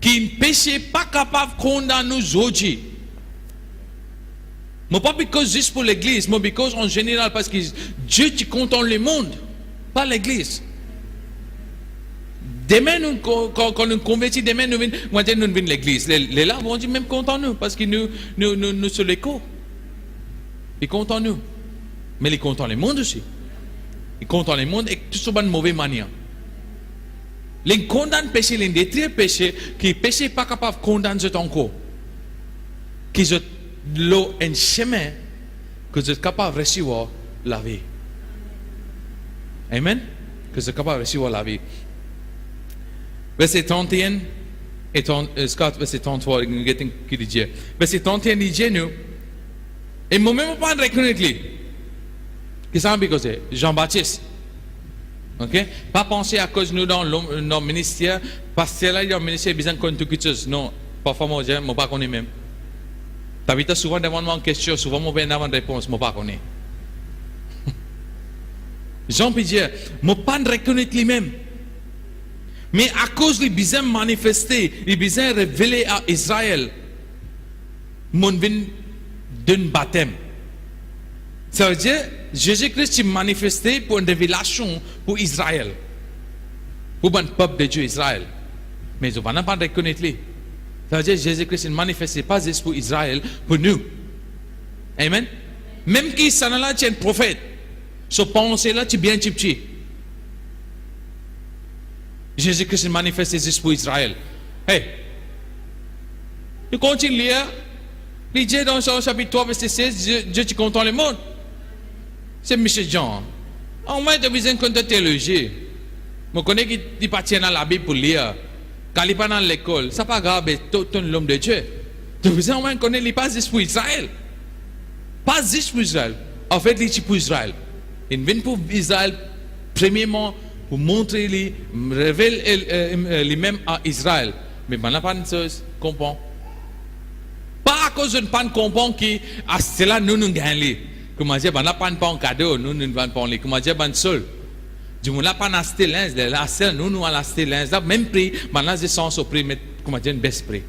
Qui ne péché pas capable de condamner nous aujourd'hui. Mais pas parce juste pour l'église, mais parce en général, parce que Dieu tu contente le monde, pas l'église. Demain, quand nous convertis, demain, nous venons l'église. Les là vont dire même content nous, parce que nous sommes l'écho. Ils content nous. Mais ils content le monde aussi. Il condamne le monde et tout ce bonne mauvaise manière. Il condamne le péché, il détruit le péché, qui péché n'est pas capable de condamner encore. Qui est un chemin que vous êtes capable de recevoir la vie. Amen? Que vous êtes capable de recevoir la vie. Verset 31 et verset 33, qui dit verset 31 dit nous, et moi-même pas reconnaître lui. Qui ça veut dire? Jean-Baptiste. Ok? Pas penser à cause nous dans notre ministère, parce que là, dans le ministère, il y a besoin de connaître quelque chose. Non, parfois, moi, je ne pas connaître même. Tu as souvent demandé une question, souvent, moi, je demande une réponse, je ne pas connaître. Jean peut dire, je ne pas reconnaître lui-même. Mais à cause du besoin de manifester, il besoin de révéler à Israël, mon vin d'un baptême. Ça veut dire, Jésus-Christ s'est manifesté pour une révélation pour Israël. Pour le peuple de Dieu, Israël. Mais je ne vais pas reconnaître lui. Ça veut dire, Jésus-Christ s'est manifesté pas juste pour Israël, pour nous. Amen. Même qui s'en là, tu es un prophète. Ce pensée-là, tu es bien petit. Jésus-Christ s'est manifesté juste pour Israël. Hey, tu continues à lire. Il dit dans son chapitre 3, verset 16, Dieu tu content le monde. C'est M. Jean. Au moins, tu as besoin de théologie. Je connais qu'il n'est pas dans la Bible pour lire. Quand il n'est pas dans l'école, ce n'est pas grave, tout l'homme de Dieu. Tu as besoin au moins de connaître, il n'est pas juste pour Israël. Pas juste pour Israël. En fait, il est pour Israël. Il vient pour Israël, premièrement, pour montrer, révéler lui-même à Israël. Mais maintenant, pas une chose, comprends. Pas à cause de ne pas comprendre que c'est là nous nous gagnons. Comment dire, on pas un cadeau, nous ne vendons pas les. Comment dire, on seul. Du moins, là, pas acheter l'un, là, nous nous allons acheter l'un. Là, même prix, maintenant, c'est sans prix, mais comment dire, un baisse prix.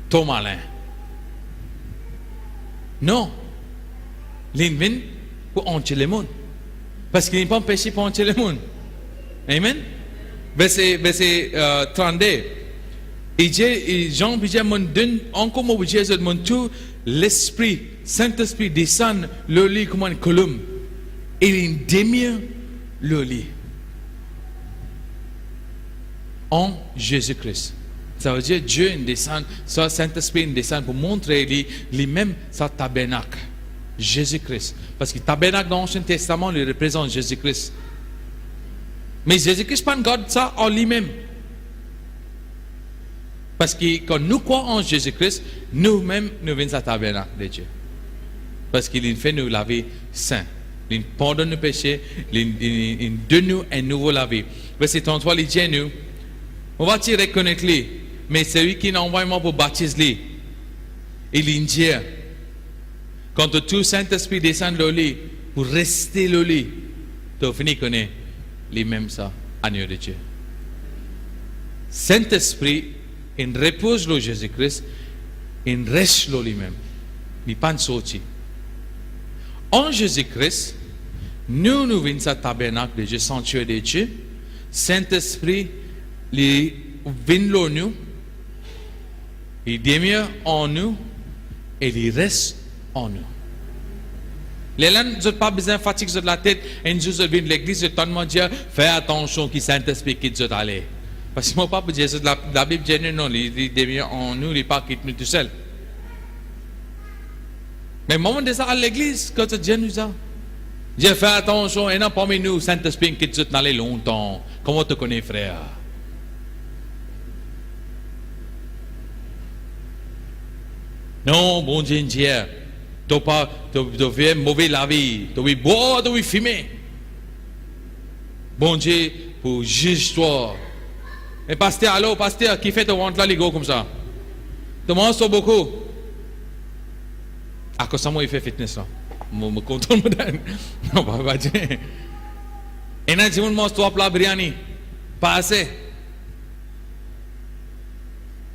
Trop malin. Non. L'invin pour hancher le monde. Parce qu'il n'est pas empêché pour hancher le monde. Amen. Verset 32. Et Jean Bidja me donne encore mon budget, mon tout l'esprit, Saint-Esprit descend le lit comme une colombe. Et il démire le lit. En Jésus-Christ. Ça veut dire Dieu descend, ça Saint-Esprit descend pour montrer lui-même sa tabernacle. Jésus-Christ. Parce que le tabernacle dans l'Ancien Testament lui représente Jésus-Christ. Mais Jésus-Christ ne garde ça en lui-même. Parce que quand nous croyons en Jésus-Christ, nous-mêmes, nous venons à tabernacle de Dieu. Parce qu'il fait nous la vie saint. Il pardonne nos péchés, il donne nous un nouveau la vie. Verset 33, il dit nous, on va te reconnaître lui, mais celui qui n'a envoyé moi pour baptiser lui, il dit, quand tout Saint-Esprit descend le lit, pour rester le lit, tu as fini de connaître lui-même ça, agneau de Dieu. Saint-Esprit, il repose le Jésus-Christ, il reste le lui-même. Il n'est pas sorti. En Jésus-Christ, nous venons à tabernacle de Dieu, sanctuaire de Dieu. Saint-Esprit, il vient en nous, il demeure en nous et il reste en nous. Les gens n'ont pas besoin de fatigue sur la tête. Et nous venons de l'église, je t'en dire, fais attention qui Saint-Esprit qui te aller. Parce que moi, pas pour dire la Bible dit non, il demeure en nous, il n'est pas quitte nous tout seul. Mais au moment de ça à l'église, quand Dieu nous a dit, fais attention, et non parmi nous, Saint-Esprit qui te aller longtemps. Comment te connais, frère? Non, bon Dieu, tu deviens mauvais la vie, tu veux boire, tu veux fumer. Bon Dieu, pour juge-toi. Et pasteur, allô, pasteur, qui fait te ventre là, les gars, comme ça? Tu manges beaucoup. À cause de ça, moi, il fait fitness là. Je me contrôle. Non, pas dire. Et là, je mange 3 plats biryani. Pas assez.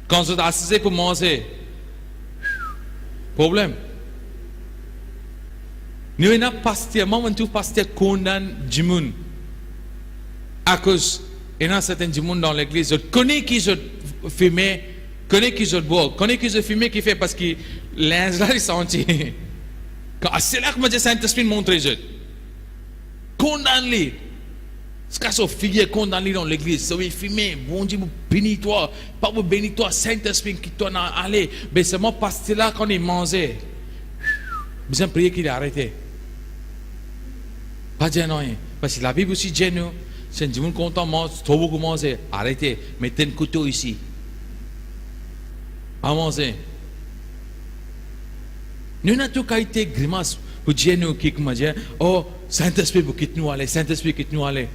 Quand tu es assis pour manger, problème. Nous avons un pasteur, moi, je pasteur condamne du monde. À cause, il y a certains du monde dans l'église, je connais qui je fume, connais qui je bois, connais qui je fume, qui fait parce que l'un là, il sentit. C'est là que moi, Saint-Esprit montre les autres. condamné. Ce qu'a son fille condamné dans l'église, ça veut fumer, bon Dieu, bénis-toi, pas vous bénis-toi, Saint-Esprit qui t'en a allé. Mais c'est mon pasteur là quand il mangeait. Besoin de prier qu'il a arrêté. Pas dire non, parce que la Bible aussi dit nous, c'est du monde content, mange, trop beaucoup manger, arrêtez, mettez un couteau ici. À manger. Nous n'avons pas qualité grimace pour dire nous qui comment dire, oh, Saint-Esprit pour quitter nous aller, Saint-Esprit quitte nous aller.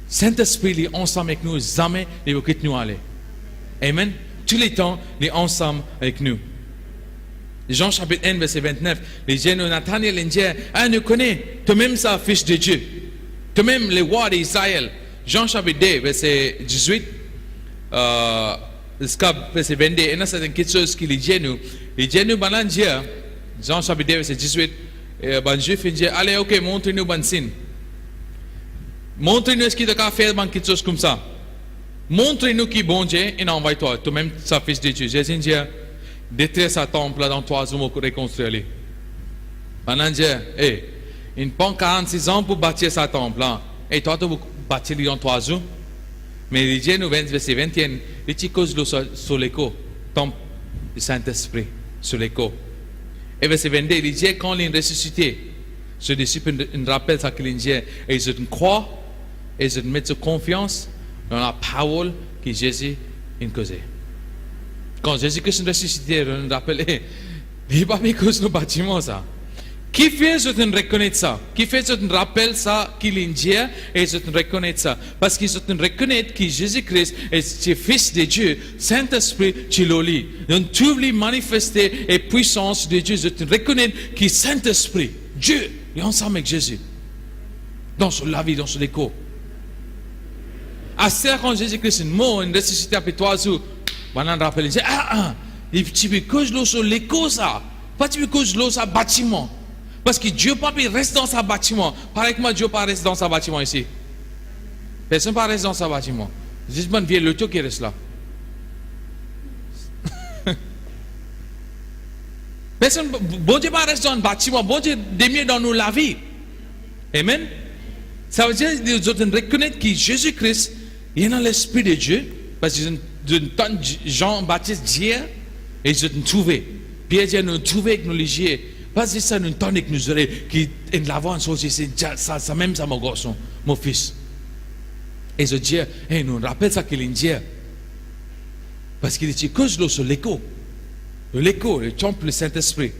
Saint-Esprit il est ensemble avec nous, jamais il va quitter nous aller. Amen. Tous les temps, il est ensemble avec nous. Jean chapitre 1, verset 29, les gens de Nathanaël disent, ah, nous connaissons, toi-même ça, fils de Dieu. Toi-même, le roi d'Israël. Jean chapitre 2, verset 18, verset 22, et là, c'est quelque chose qui les dit nous. Les gens nous disent, Jean chapitre 2, verset 18, les Juifs disent, allez, ok, montrez-nous bon signe. Montrez-nous ce qu'il a fait dans quelque chose comme ça. Montrez-nous qui est bon Dieu et envoie-toi. Toi-même, ça, fils de Dieu. Jésus dit, détruire sa temple là dans 3 jours pour reconstruire. Maintenant, dit, hey, il prend 46 ans pour bâtir sa temple là. Et toi, tu vas bâtir dans 3 jours. Mais il dit, nous, verset 21, il dit cause sur l'écho, temple du Saint-Esprit, sur l'écho. Et verset 22, il dit, quand il est ressuscité, ce disciple rappelle ça qu'il dit, et ils croient, et ils mettent confiance dans la parole que Jésus a causée. Quand Jésus-Christ est ressuscité, on rappelle, il n'y a pas mis cause nos bâtiments ça. Qui fait que tu reconnais ça? Qui fait que tu rappelles ça qu'il est dit et tu reconnais ça? Parce que tu reconnais que Jésus-Christ est le Fils de Dieu, Saint-Esprit, tu l'as lu. Donc tu veux manifester la puissance de Dieu. Tu reconnais que Saint-Esprit, Dieu, est ensemble avec Jésus. Dans la vie, dans son écho. À ce quand Jésus-Christ est mort, il est ressuscité après 3 jours. Maintenant, on rappelle, il dit, tu veux que je l'ai sur l'écho ça? Pas tu veux que je l'ai sur bâtiment? Parce que Dieu pas reste dans sa bâtiment. Pareil que moi, Dieu pas reste dans sa bâtiment ici. Personne pas reste dans sa bâtiment. Juste une vieille loto qui reste là. Personne, bon Dieu pas reste dans un bâtiment. Bon Dieu démieux dans nous la vie. Amen. Ça veut dire que nous devons reconnaître que Jésus-Christ est dans l'Esprit de Dieu. Parce que Jean-Baptiste dit, et ils ont trouvé. Pierre dit, nous trouvé avec nos légiers. Parce que ça nous tente que nous aurions, qui est l'avant en chose, ça même ça mon garçon, mon fils. Et je dis, hey, nous rappelle ça qu'il dit. Parce qu'il dit, que je sur l'écho. L'écho, le temple, le Saint-Esprit.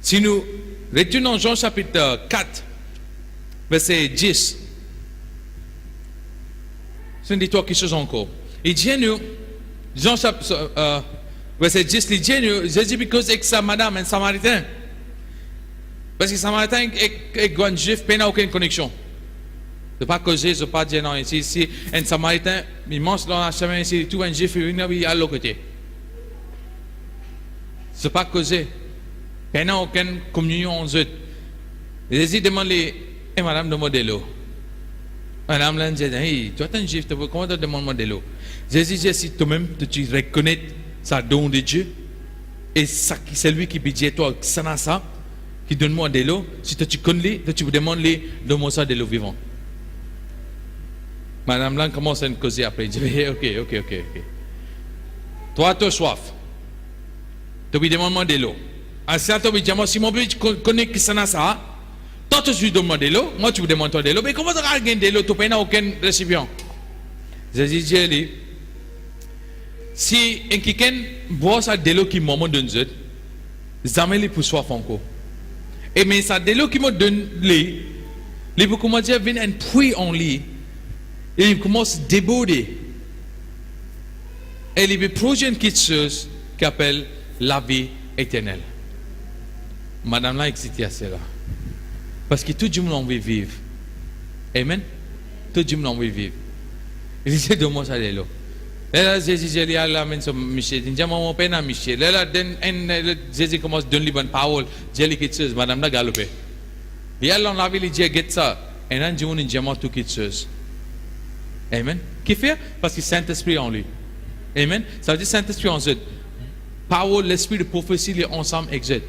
Si nous retournons Jean chapitre 4, verset 10. C'est une histoire qui chose encore. Il dit nous, Jean chapitre, verset 10, il dit nous, Jésus, parce que sa madame, un samaritain. Parce que samaritain et un juif, n'a aucune connexion. Ce n'est pas causé, je ne pas dire non. Ici, un samaritain, il mange dans la chemin, ici, tout un juif, il est à l'autre côté. Ce n'est pas causé. Il n'a aucune communion en eux. Jésus demande, et madame, demande de l'eau. Madame l'a dit, hey, toi, tu es un juif, comment tu demandes de l'eau? Jésus dit, si toi-même, tu reconnais ça don de Dieu, et c'est lui qui dit, toi, ça, qui donne-moi de l'eau, si tu connais, tu me demandes, donne-moi ça de l'eau vivante. Madame Blanc commence à me causer après. Je dis, ok. Toi, tu as soif. Tu lui demandes de l'eau. À ça, tu lui dis, si mon but connaît que ça, toi, tu lui demandes de l'eau, moi, tu me demandes de l'eau. Mais comment tu as gagné de l'eau? Tu n'as aucun récipient. Jésus dit, si quelqu'un boit ça de l'eau qui m'a donné, jamais il peut soif encore. Et mais ça de l'eau qui m'a donné, il peut commencer à venir un puits en lui. Et il commence à déborder. Et il peut produire une quelque chose qui appelle la vie éternelle. Madame là, excitée à cela. Parce que tout le monde veut vivre. Amen. Tout le monde veut vivre. Il dit, donne-moi ça de l'eau. Là, Jésus dit, Allah mène sur Michel. Il dit, mon père n'a Michel. Là, Jésus commence à donner les bonnes paroles. Il dit quelque chose. Madame là, galopé. Et Allah, la vie, il dit, get ça. Et là, il dit, tout quelque chose. Amen. Qui fait? Parce que Saint-Esprit en lui. Amen. Ça veut dire Saint-Esprit en eux. Parole, l'esprit de prophétie, les ensemble existe.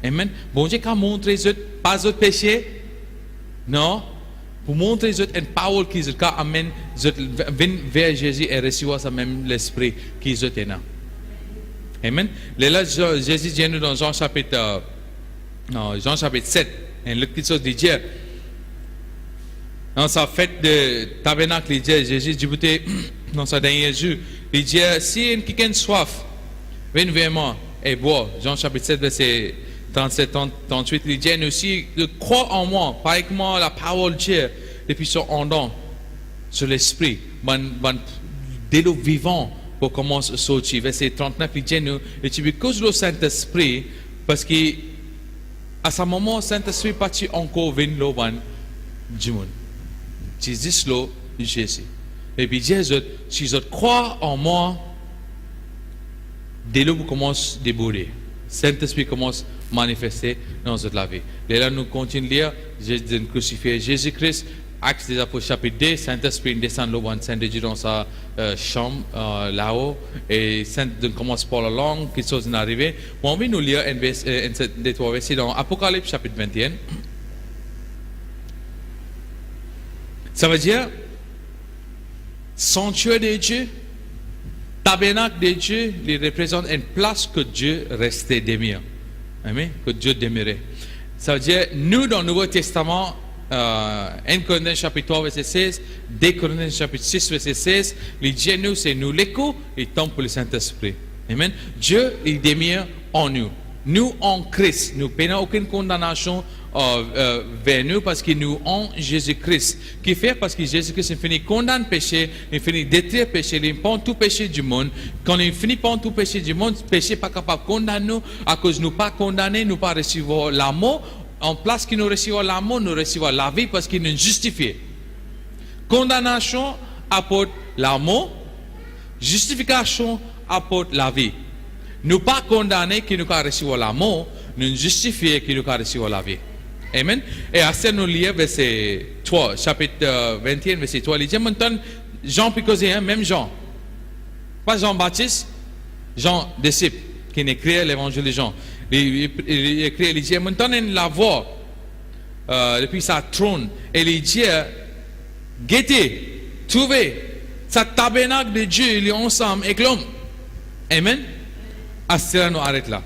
Amen. Bon Dieu, quand montre eux, pas autre péché, Non, pour montrer une parole qui est amène vers Jésus et recevoir ça même l'esprit qui est là. Amen. Là, Jésus dit nous dans Jean chapitre 7, et le petit chose dit Dieu. Dans sa fête de tabernacle, Jésus dit dans sa dernière jour, il dit si quelqu'un a soif, viens vers moi et bois. Jean chapitre 7, verset 37-38, il dit aussi, crois en moi, pareil que moi, la parole de Dieu, depuis son ondon sur l'esprit, dès le vivant pour commencer à sortir. Verset 39, il dit nous, et tu cause le Saint-Esprit, parce qu'à ce moment, le Saint-Esprit parti encore venir le ban du monde. Jésus le Jésus. Et puis Jésus, si je crois en moi, dès là vous commencez à déborder. Saint-Esprit commence à manifester dans notre vie. Et là, nous continuons à lire Jésus crucifié. Jésus-Christ, Actes des Apôtres, chapitre 2, Saint-Esprit descend Saint-Jésus dans sa chambre là-haut. Et Saint-Esprit commence par la langue, quelque chose est arrivé. On va nous lire un trois versets dans Apocalypse, chapitre 21. Ça veut dire, sanctuaire de Dieu, tabernacle de Dieu, il représente une place que Dieu restait demeure. Amen. Que Dieu demeurait. Ça veut dire, nous dans le Nouveau Testament, 1 Corinthiens chapitre 3 verset 16, 2 Corinthiens chapitre 6 verset 16, les Dieu nous, c'est nous l'écho et tombe pour le Saint-Esprit. Amen. Dieu, il demeure en nous. Nous en Christ, nous n'avons aucune condamnation vers nous parce que nous en Jésus-Christ. Qui fait parce que Jésus-Christ finit condamner le péché, il finit détruire le péché, il prend tout péché du monde. Quand il finit prendre tout péché du monde, le péché n'est pas capable de condamner nous à cause nous pas condamnés, nous pas recevoir l'amour. En place que nous recevons l'amour, nous recevons la vie parce qu'il nous justifie. Condamnation apporte l'amour, justification apporte la vie. Nous pas condamnés qui nous pas recevoir l'amour, nous justifiés qui nous pas recevoir la vie. Amen. Et à ce nous lire verset 3, chapitre 21, verset 3, il dit maintenant Jean Picosé, même Jean. Pas Jean-Baptiste, Jean disciple, qui écrit l'évangile de Jean. Il écrit, il dit maintenant la voix depuis sa trône, et il dit guettez, trouvez, sa tabernacle de Dieu, il est ensemble avec l'homme. Amen. À cela nous arrête là.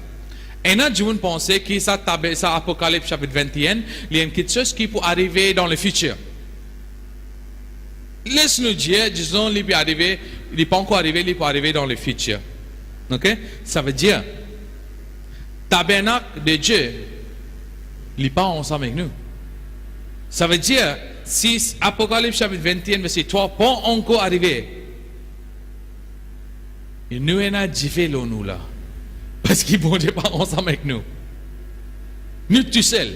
Et là, je pense que ça Apocalypse chapitre 21, il y a quelque chose qui peut arriver dans le futur. Laisse-nous dire, disons, il peut arriver, il n'est pas encore arrivé, il peut arriver dans le futur. Ok? Ça veut dire, tabernacle de Dieu, il n'est pas ensemble avec nous. Ça veut dire, si Apocalypse chapitre 21, verset 3, pas encore arrivé, il nous en a diffé nous là. Parce qu'ils ne vont pas ensemble avec nous. Nous tout seuls.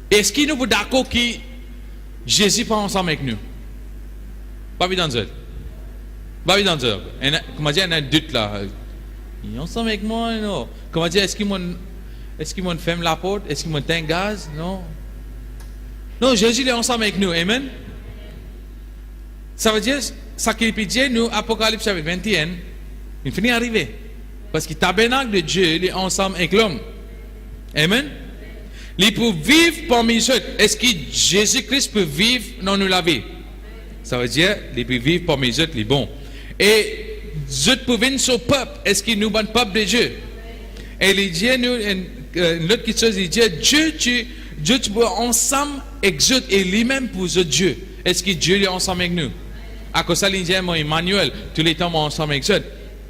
Est-ce qu'ils nous sont d'accord que Jésus n'est pas ensemble avec nous? Pas évident ça. Pas évident ça. Comment dire, il y a un doute là. Ils sont ensemble avec moi, non. Comment dire, est-ce qu'ils m'ont fermé la porte? Est-ce qu'ils m'ont un gaz? Non. Non, Jésus est ensemble avec nous. Amen. Ça veut dire, ça qu'il peut dire, nous, Apocalypse chapitre 21, il finit d'arriver. Parce que le tabernacle de Dieu, il est ensemble avec l'homme. Amen. Il peut vivre parmi eux. Est-ce que Jésus-Christ peut vivre dans nous la vie? Ça veut dire, il peut vivre parmi eux, il est bon. Et Dieu peut venir sur le peuple. Est-ce qu'il nous est le peuple de Dieu? Et il dit, nous, une autre chose, il dit, Dieu, tu peux ensemble avec Dieu et lui-même pour Dieu. Est-ce que Dieu est ensemble avec nous? À cause de ça, il dit, moi, Emmanuel, tous les temps, ensemble avec Dieu.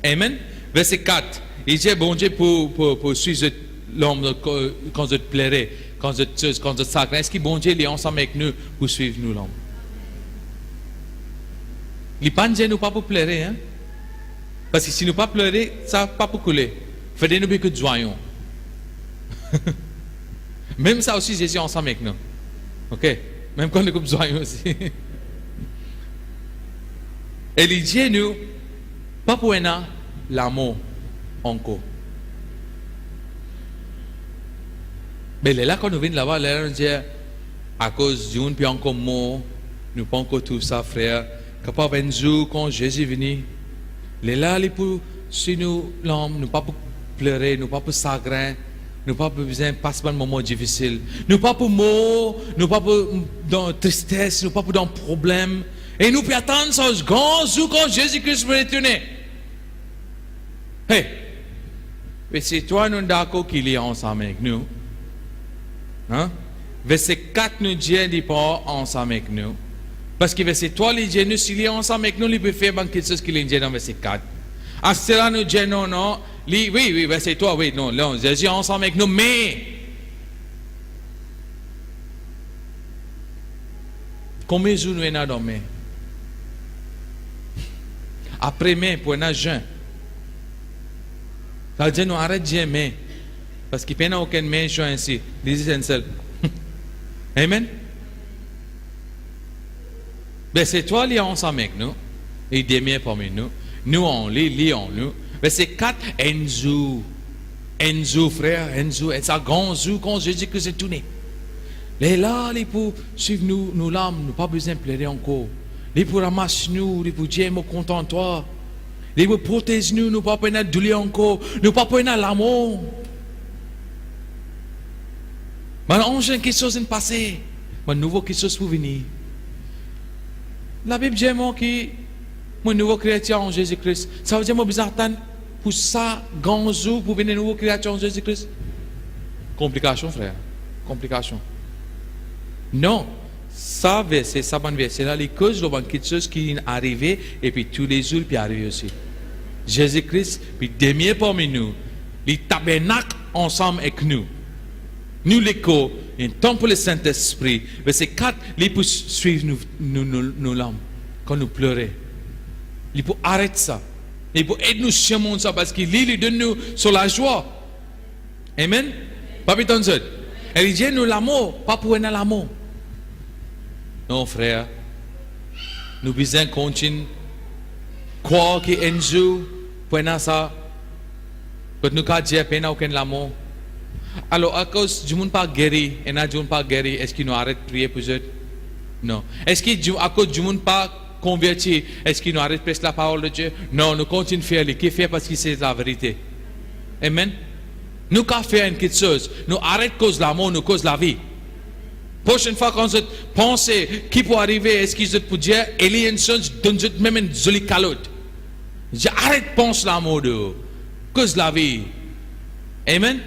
Amen. Verset 4. Il dit, bon Dieu, pour suivre l'homme quand je te plairai, quand je te sacre. Est-ce que bon Dieu est ensemble avec nous pour suivre nous l'homme? Il n'est pas Dieu nous pas pour pleurer, hein? Parce que si nous pas pleurer, ça pas pour couler. Faites-nous que de joyons. Même ça aussi, Jésus est ensemble avec nous. Ok? Même quand nous joyons aussi. Et il dit, nous, pas pour l'amour encore. Mais là, quand nous venons là-bas, là, on dit, à cause d'une puis encore mot, nous pas encore tout ça, frère. Capable un jour, quand Jésus est venu, là, pour si nous, l'homme, nous pas pour pleurer, nous pas pour chagrin, Nous pas besoin de passer par un moment difficile. Nous pas pour mort, nous pas pour dans tristesse, nous pas pour dans problème. Et nous pouvons attendre ce grand jour quand Jésus-Christ va retourner. Hey, mais c'est toi nous d'accord qu'il est ensemble avec nous. Hein? Verset 4 nous dit qu'il n'est pas ensemble avec nous. Parce que verset 3 nous dit s'il est ensemble avec nous, il peut faire quelque chose qu'il dit dans verset 4. À cela nous dit non. Oui, verset 3, oui, non, Jésus est ensemble avec nous, mais combien de jours nous avons dormi? Après mai, pour un jeûne. Ça veut dire nous arrêtons de dire mais. Parce qu'il n'y a aucun mais juin ici. This is seul. Amen. Verset 3, il est ensemble avec nous. Il demeure parmi nous. Nous, on lit en nous. Verset 4, Enzo, frère, c'est un grand jour quand Jésus-Christ est tourné. Les là, les pour suivre nous l'âme, nous pas besoin de pleurer encore. Les pour ramasser nous, les pour dire, moi content toi. Les pour protéger nous, nous pas besoin de douleur encore. Nous pas besoin de l'amour. Mais ancien quelque chose est passé. Mais nouveau quelque chose pour venir. La Bible dit moi qui mon nouveau créature en Jésus-Christ. Ça veut dire moi besoin d'attendre pour ça grand jour pour venir nouveau créature en Jésus-Christ. Complication frère. Complication. Non. Ça verset, ça bon verset là, les causes de quelque chose qui est arrivé et puis tous les jours puis arrivé aussi. Jésus-Christ puis demeure parmi nous. Les tabernacles ensemble avec nous. Nous l'écho, un temps pour le Saint-Esprit. Verset 4, il peut suivre nos larmes quand nous pleurons. Il peut arrêter ça. Il peut aider nous chemin ça parce qu'il donne nous sur la joie. Amen. Pas tant ça. Il dit nous l'amour, pas pour nous l'amour. Non frère, nous besoin continuer croire qu'un jour pour nous ça, pour nous quand Dieu n'a aucun l'amour. Alors, à cause du monde pas guéri, et n'a du monde pas guéri, est-ce qu'il nous arrête de prier pour eux? Non. Est-ce qu'à cause du monde pas converti, est-ce qu'il nous arrête de prêcher la parole de Dieu? Non, nous continuons de faire ce qu'il fait parce que c'est la vérité. Amen. Nous qu'à faire quelque chose, nous arrêtons cause de l'amour, nous cause de la vie. Prochaine fois quand vous pensez qui peut arriver, est-ce qu'ils peut dire, Alien Sons donne même une jolie calotte. Arrête de penser l'amour de vous, cause de la vie. Amen.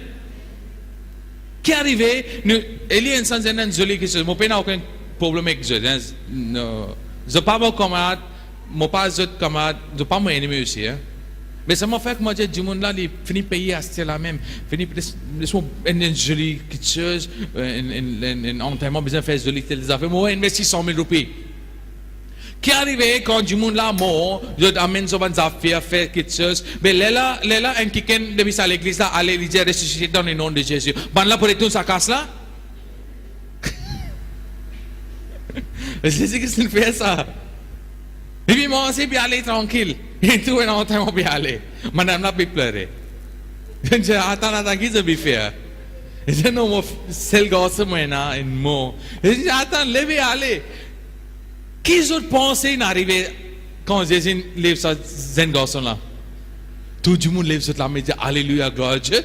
Qui est arrivé, nous, Alien Sons est une jolie chose. Moi, je n'ai aucun problème avec eux. Je ne pas mon camarade, je ne pas mon camarade, je ne pas mon ennemi aussi. Hein. Mais ça m'a fait que moi, du monde là, il finit de payer à ce là même. Finit une jolie chose, en tellement besoin de faire jolie telle affaire. Moi, j'ai investi 100 000 roupies. Qui est arrivé quand du monde là mort, je amène sur une affaire, faire quelque chose. Mais là, un quelqu'un depuis à l'église là, allez lui dire ressusciter dans le nom de Jésus. Ben là, pour retourner sa casse là. Jésus-Christ fait ça. Et puis moi aussi, puis aller tranquille. Et tout est en train de aller. Madame là, puis pleurer. Je dis, attends, qui je vais faire? Je dis, non, c'est le gosse, moi, un mot. Je dis, attends, levez, allez. Qui d'autre pensait d'arriver quand Jésus lève ce garçon là? Tout le monde lève sur la main et dit Alléluia, gloire à Dieu.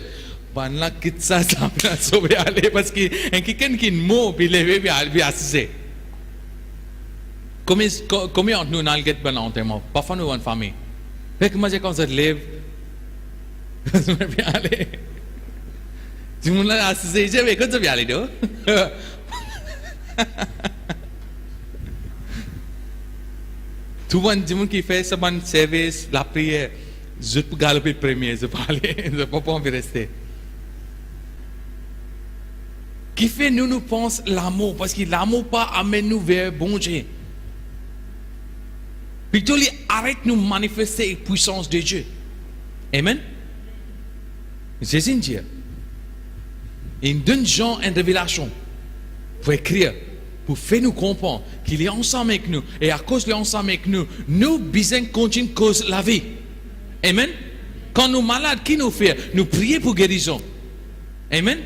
Ben là, quitte ça, ça va sauver aller parce qu'il y a quelqu'un qui est mort, puis levé, puis assisé. Combien entre nous, n'allons pas l'enterrement? Parfois, nous avons une famille. Fait que moi, quand je lève, je vais bien aller. Tout le monde là assisé, je dis, mais quand tu vas aller, là? Tout le monde qui fait ce bon service, la prière, je peux galoper le premier, je peux aller, je ne peux pas envie rester. Qui fait nous pensons l'amour, parce que l'amour pas amène nous vers bon Dieu. Plutôt, il arrête de nous manifester la puissance de Dieu. Amen. Jésus dit, il donne Jean une révélation pour écrire. Pour faire nous comprendre qu'il est ensemble avec nous. Et à cause de l'ensemble avec nous, nous besoin continuer cause la vie. Amen. Quand nous malades, qui nous fait? Nous prions pour guérison. Amen.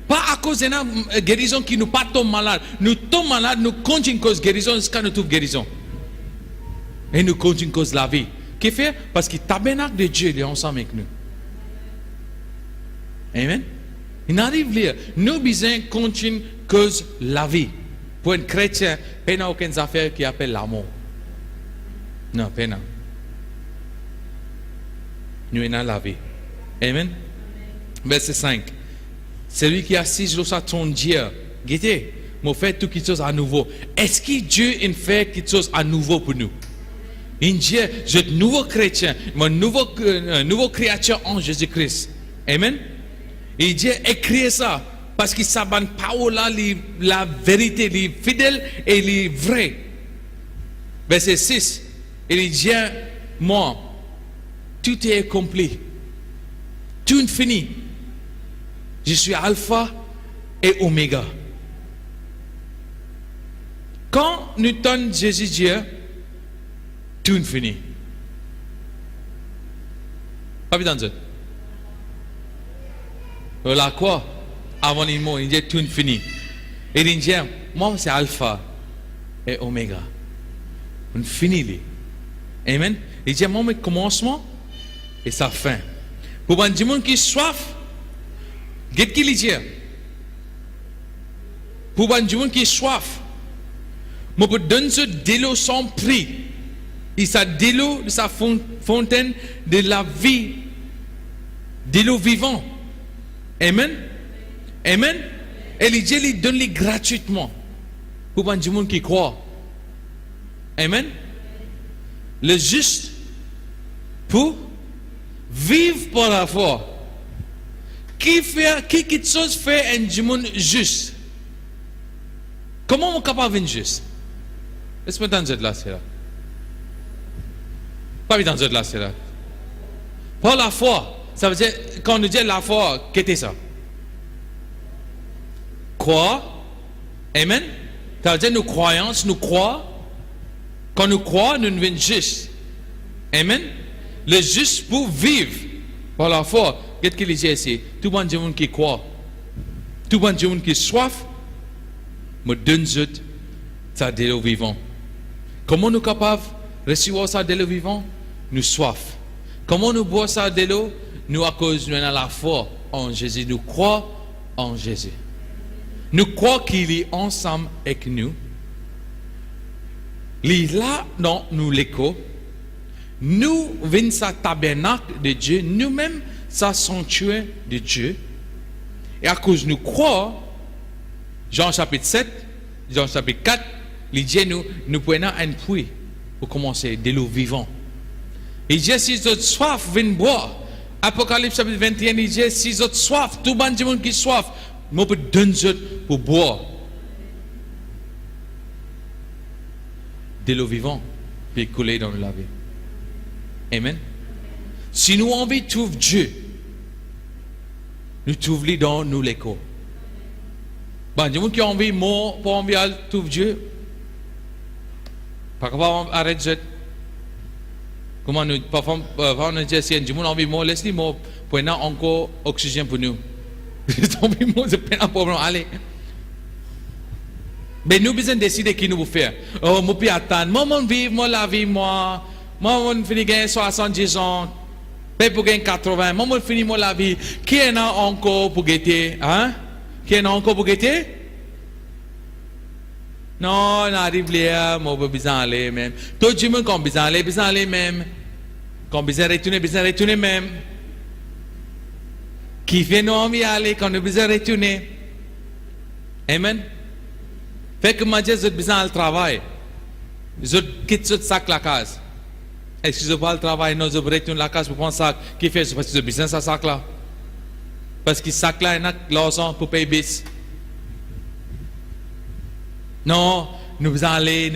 Pas à cause de la guérison qui nous pas tombe malade. Nous tombons malades, nous continuons cause guérison jusqu'à nous trouver guérison. Et nous continuons cause la vie. Qu'est-ce fait? Parce que le tabernacle de Dieu est ensemble avec nous. Amen. Il n'arrive lire. Nous besoin continuer cause la vie. Pour un chrétien, il n'y a aucune affaire qui appelle l'amour. Non, pas non. Nous avons la vie. Amen. Verset 5. Celui qui est assis sur sa trône Dieu, guettez, m'a fait tout quelque chose à nouveau. Est-ce que Dieu a fait quelque chose à nouveau pour nous? In Dieu, je suis nouveau chrétien, mon nouveau créature en Jésus-Christ. Amen. Et Dieu a créé ça parce que sa bonne parole là, la vérité, est fidèle et est vrai. Verset 6. Il dit, moi, tout est accompli. Tout est fini. Je suis alpha et oméga. Quand nous donnons Jésus Dieu, tout est fini. Pas bien dans la quoi? Avant les mots, il dit tout est fini. Et il dit, moi c'est alpha et oméga. On finit. Amen. Il dit, moi, mon commencement et sa fin. Pour les gens qui sont soif, qu'est-ce qu'il dit? Pour les gens qui sont soif, je peux donner de l'eau sans prix. Et ça de l'eau de sa fontaine de la vie, de l'eau vivante. Amen. Amen. Et il dit, il donne gratuitement. Pour les gens qui croient. Amen. Le juste pour vivre par la foi. Qui quelque chose fait un monde juste? Comment on est capable de juste? Est-ce que vous entendez là, c'est là? Pas dans là, c'est là. Par la foi, ça veut dire, quand on dit la foi, qu'est-ce que c'est ça? Croire. Amen. Ça veut dire nos croyances, nous croire. Quand nous croyons, nous devenons justes. Amen. Le juste pour vivre par la foi. Qu'est-ce qu'il dit ici? Tout le monde qui croit, tout le monde qui soif, me donne ça de l'eau vivant. Comment nous sommes capables de recevoir ça de l'eau vivant? Nous soif. Comment nous boire ça de l'eau? Nous à cause de la foi en Jésus. Nous croyons en Jésus. Nous croyons qu'il est ensemble avec nous. Là, dans nous l'écho, nous venons sa tabernacle de Dieu, nous-mêmes sa sanctuaire de Dieu. Et à cause nous croyons, Jean chapitre 7, Jean chapitre 4, il dit nous prenons un puits pour commencer de l'eau vivante. Il dit si vous avez soif, venez boire. Apocalypse chapitre 21, il dit si vous avez soif, tout le monde qui soif, je peux donner pour boire. De l'eau vivante puis couler dans la vie. Amen. Si nous envie de trouver Dieu, nous trouvons dans nous l'écho. Bon, les gens qui ont envie mort pour envie de trouver Dieu, pas capable d'arrêter. Comment nous parfois on dit si les gens ont envie mort, laisse-les mort pour avoir encore oxygène pour nous. Les envie mort, c'est pas un problème. Allez. Mais nous besoin décider qui nous faire. Oh, moi puis attendre. Moi vivre, moi la vie, moi fini gagner 70 ans. Mais pour gagner 80. Moi fini moi la vie. Qui est là encore pour guetter, hein? Qui est là encore pour guetter? Non, on arrive là, moi besoin aller même. Tout le monde quand besoin aller même. Quand besoin retourner même. Qui fait nous envie aller quand nous besoin retourner. Amen. Fait que moi, j'ai besoin de travail. Je quitte ce sac la case. Est-ce que je pas le travail? Non, je retourne la case pour prendre sac. Qui fait? Parce que j'ai besoin de ce sac là. Parce que ce sac là, il y a l'argent pour payer bis. Non, nous besoin aller.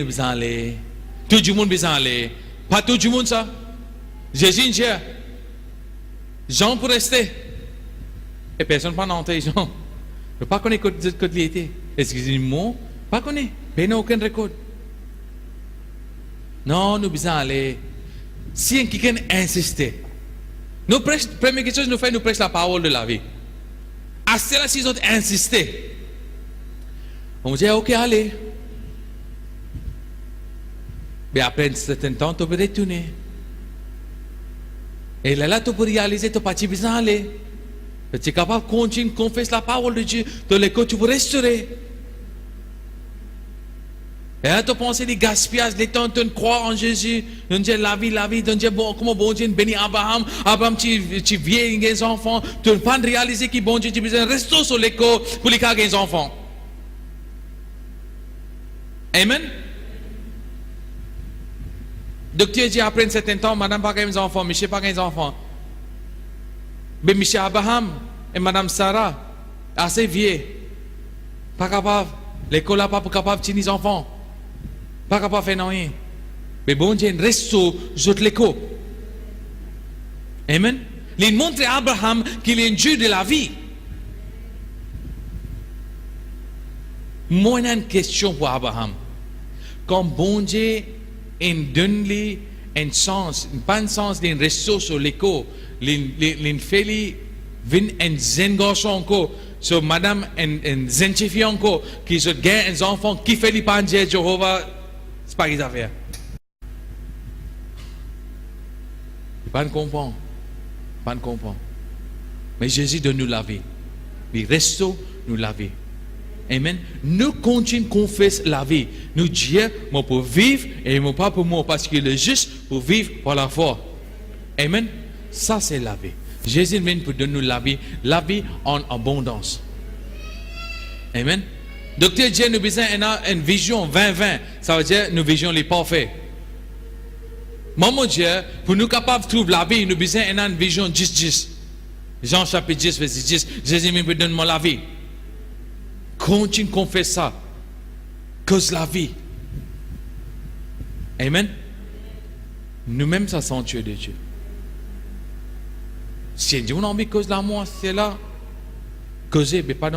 Tout le monde besoin aller. Pas tout le monde ça. Jésus Dieu. Jean pour rester. Et personne pas entrer Jean. Je ne pas connaître que il était. Excusez-moi. Pas connaît, mais n'a aucun record. Non, nous besoin aller. Si quelqu'un insiste, nous prêche, première chose nous fait, nous prêche la parole de la vie. À cela, si ils ont insisté, on dit ok, allez. Mais après un certain temps, tu peux retourner. Et là, tu peux réaliser que tu n'as pas besoin d'aller. Tu es capable de continuer de confesser la parole de Dieu. Dans l'école, tu peux restaurer. Et là, tu penses des gaspillages, les temps, tu crois en Jésus, tu dis la vie, tu dis bon, comment bon Dieu bénit Abraham, tu viens avec des enfants, tu ne peux pas réaliser que bon Dieu, tu as besoin de rester sur l'école pour les cas des enfants. Amen. Docteur dit après un certain temps, madame pas des enfants, monsieur pas des enfants. Mais monsieur Abraham et madame Sarah, assez vieux, pas capable, l'école n'a pas capable de tenir les enfants. Pas capable de faire rien. Mais bon Dieu reste sur l'écho. Amen. Il montre à Abraham qu'il est un Dieu de la vie. Moi, j'ai une question pour Abraham. Quand bon Dieu donne lui un sens, pas un sens, il reste sur l'écho, il fait un jeune garçon encore. So madame un jeune fille encore qui se gagne un enfant qui fait les pandiers Jéhovah. C'est pas les affaires. Pas de comprendre. Pas de comprendre. Mais Jésus donne nous la vie. Il reste nous la vie. Amen. Nous continuons à confesser la vie. Nous disons, moi pour vivre et moi pas pour moi parce qu'il est juste pour vivre par la foi. Amen. Ça c'est la vie. Jésus vient pour donner nous la vie en abondance. Amen. Docteur Dieu nous besoin une vision 20-20. Ça veut dire nous vision les parfaits. Maman Dieu, pour nous capables de trouver la vie, nous besoin une vision 10-10. Jean chapitre 10, verset 10. Jésus vient pour donner moi la vie. Continue qu'on fait ça. Cause la vie. Amen. Nous-mêmes, ça sent Dieu de Dieu. Si Dieu n'a envie de cause l'amour, c'est là. Causer, mais pas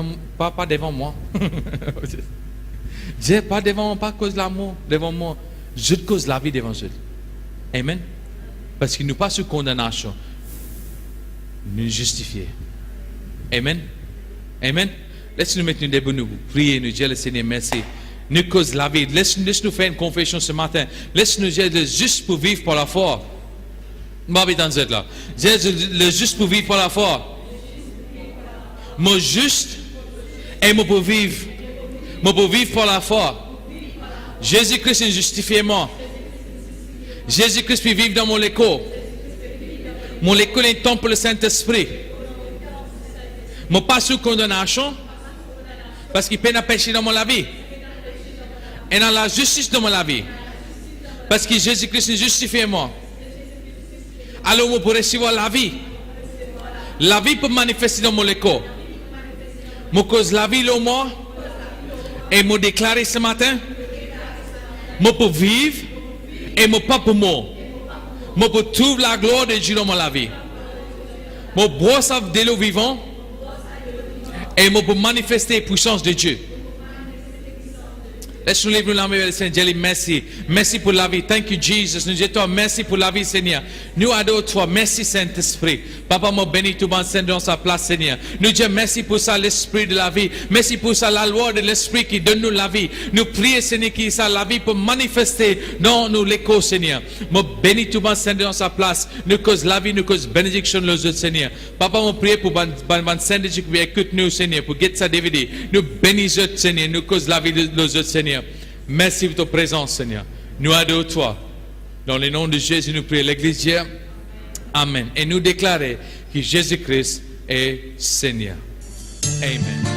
devant moi. Dieu, pas devant moi, pas cause l'amour devant moi. Je cause la vie devant Dieu. Amen. Parce qu'il nous pas sous condamnation. Nous justifier. Amen. Amen. Laisse-nous mettre nous debout, nous prier, nous dire le Seigneur merci. Nous cause la vie. Laisse-nous faire une confession ce matin. Laisse-nous dire le juste pour vivre par la foi. Moi, dans cette là. Le juste pour vivre par la foi. Moi juste et moi pour vivre. Moi pour vivre par la foi. Jésus-Christ est justifié moi. Jésus-Christ peut vivre dans mon écho. Mon écho est temps pour le Saint-Esprit. Moi pas sous condamnation. Parce qu'il peut pas pécher dans mon vie. Et dans la justice de mon vie. Parce que Jésus-Christ est justifié moi. Alors moi pour recevoir la vie. La vie peut manifester dans mon écho. Moi cause la vie au moi. Et moi déclarer ce matin. Moi pour vivre. Et moi pas pour moi. Moi pour trouver la gloire de Dieu dans mon vie. Moi boire ça de l'eau vivant. Et moi pour manifester la puissance de Dieu. Laisse-nous lever la main, Seigneur. Merci. Merci pour la vie. Thank you, Jesus. Nous disons toi, merci pour la vie, Seigneur. Nous adorons toi. Merci, Saint-Esprit. Papa, moi bénis tout le monde dans sa place, Seigneur. Nous disons merci pour ça, l'esprit de la vie. Merci pour ça, la loi de l'esprit qui donne nous la vie. Nous prions, Seigneur, qui ça, la vie pour manifester dans nous l'écho, Seigneur. Moi bénis tout le monde dans sa place. Nous cause la vie, nous cause bénédiction, les autres, Seigneur. Papa, moi prie pour ban Saint-Dieu qui écoute nous, Seigneur, pour get ça DVD. Nous bénissons, Seigneur. Nous cause la vie de nos autres, Seigneur. Merci pour ta présence, Seigneur. Nous adorons toi. Dans le nom de Jésus, nous prions l'Église Dieu. Amen. Et nous déclarer que Jésus-Christ est Seigneur. Amen.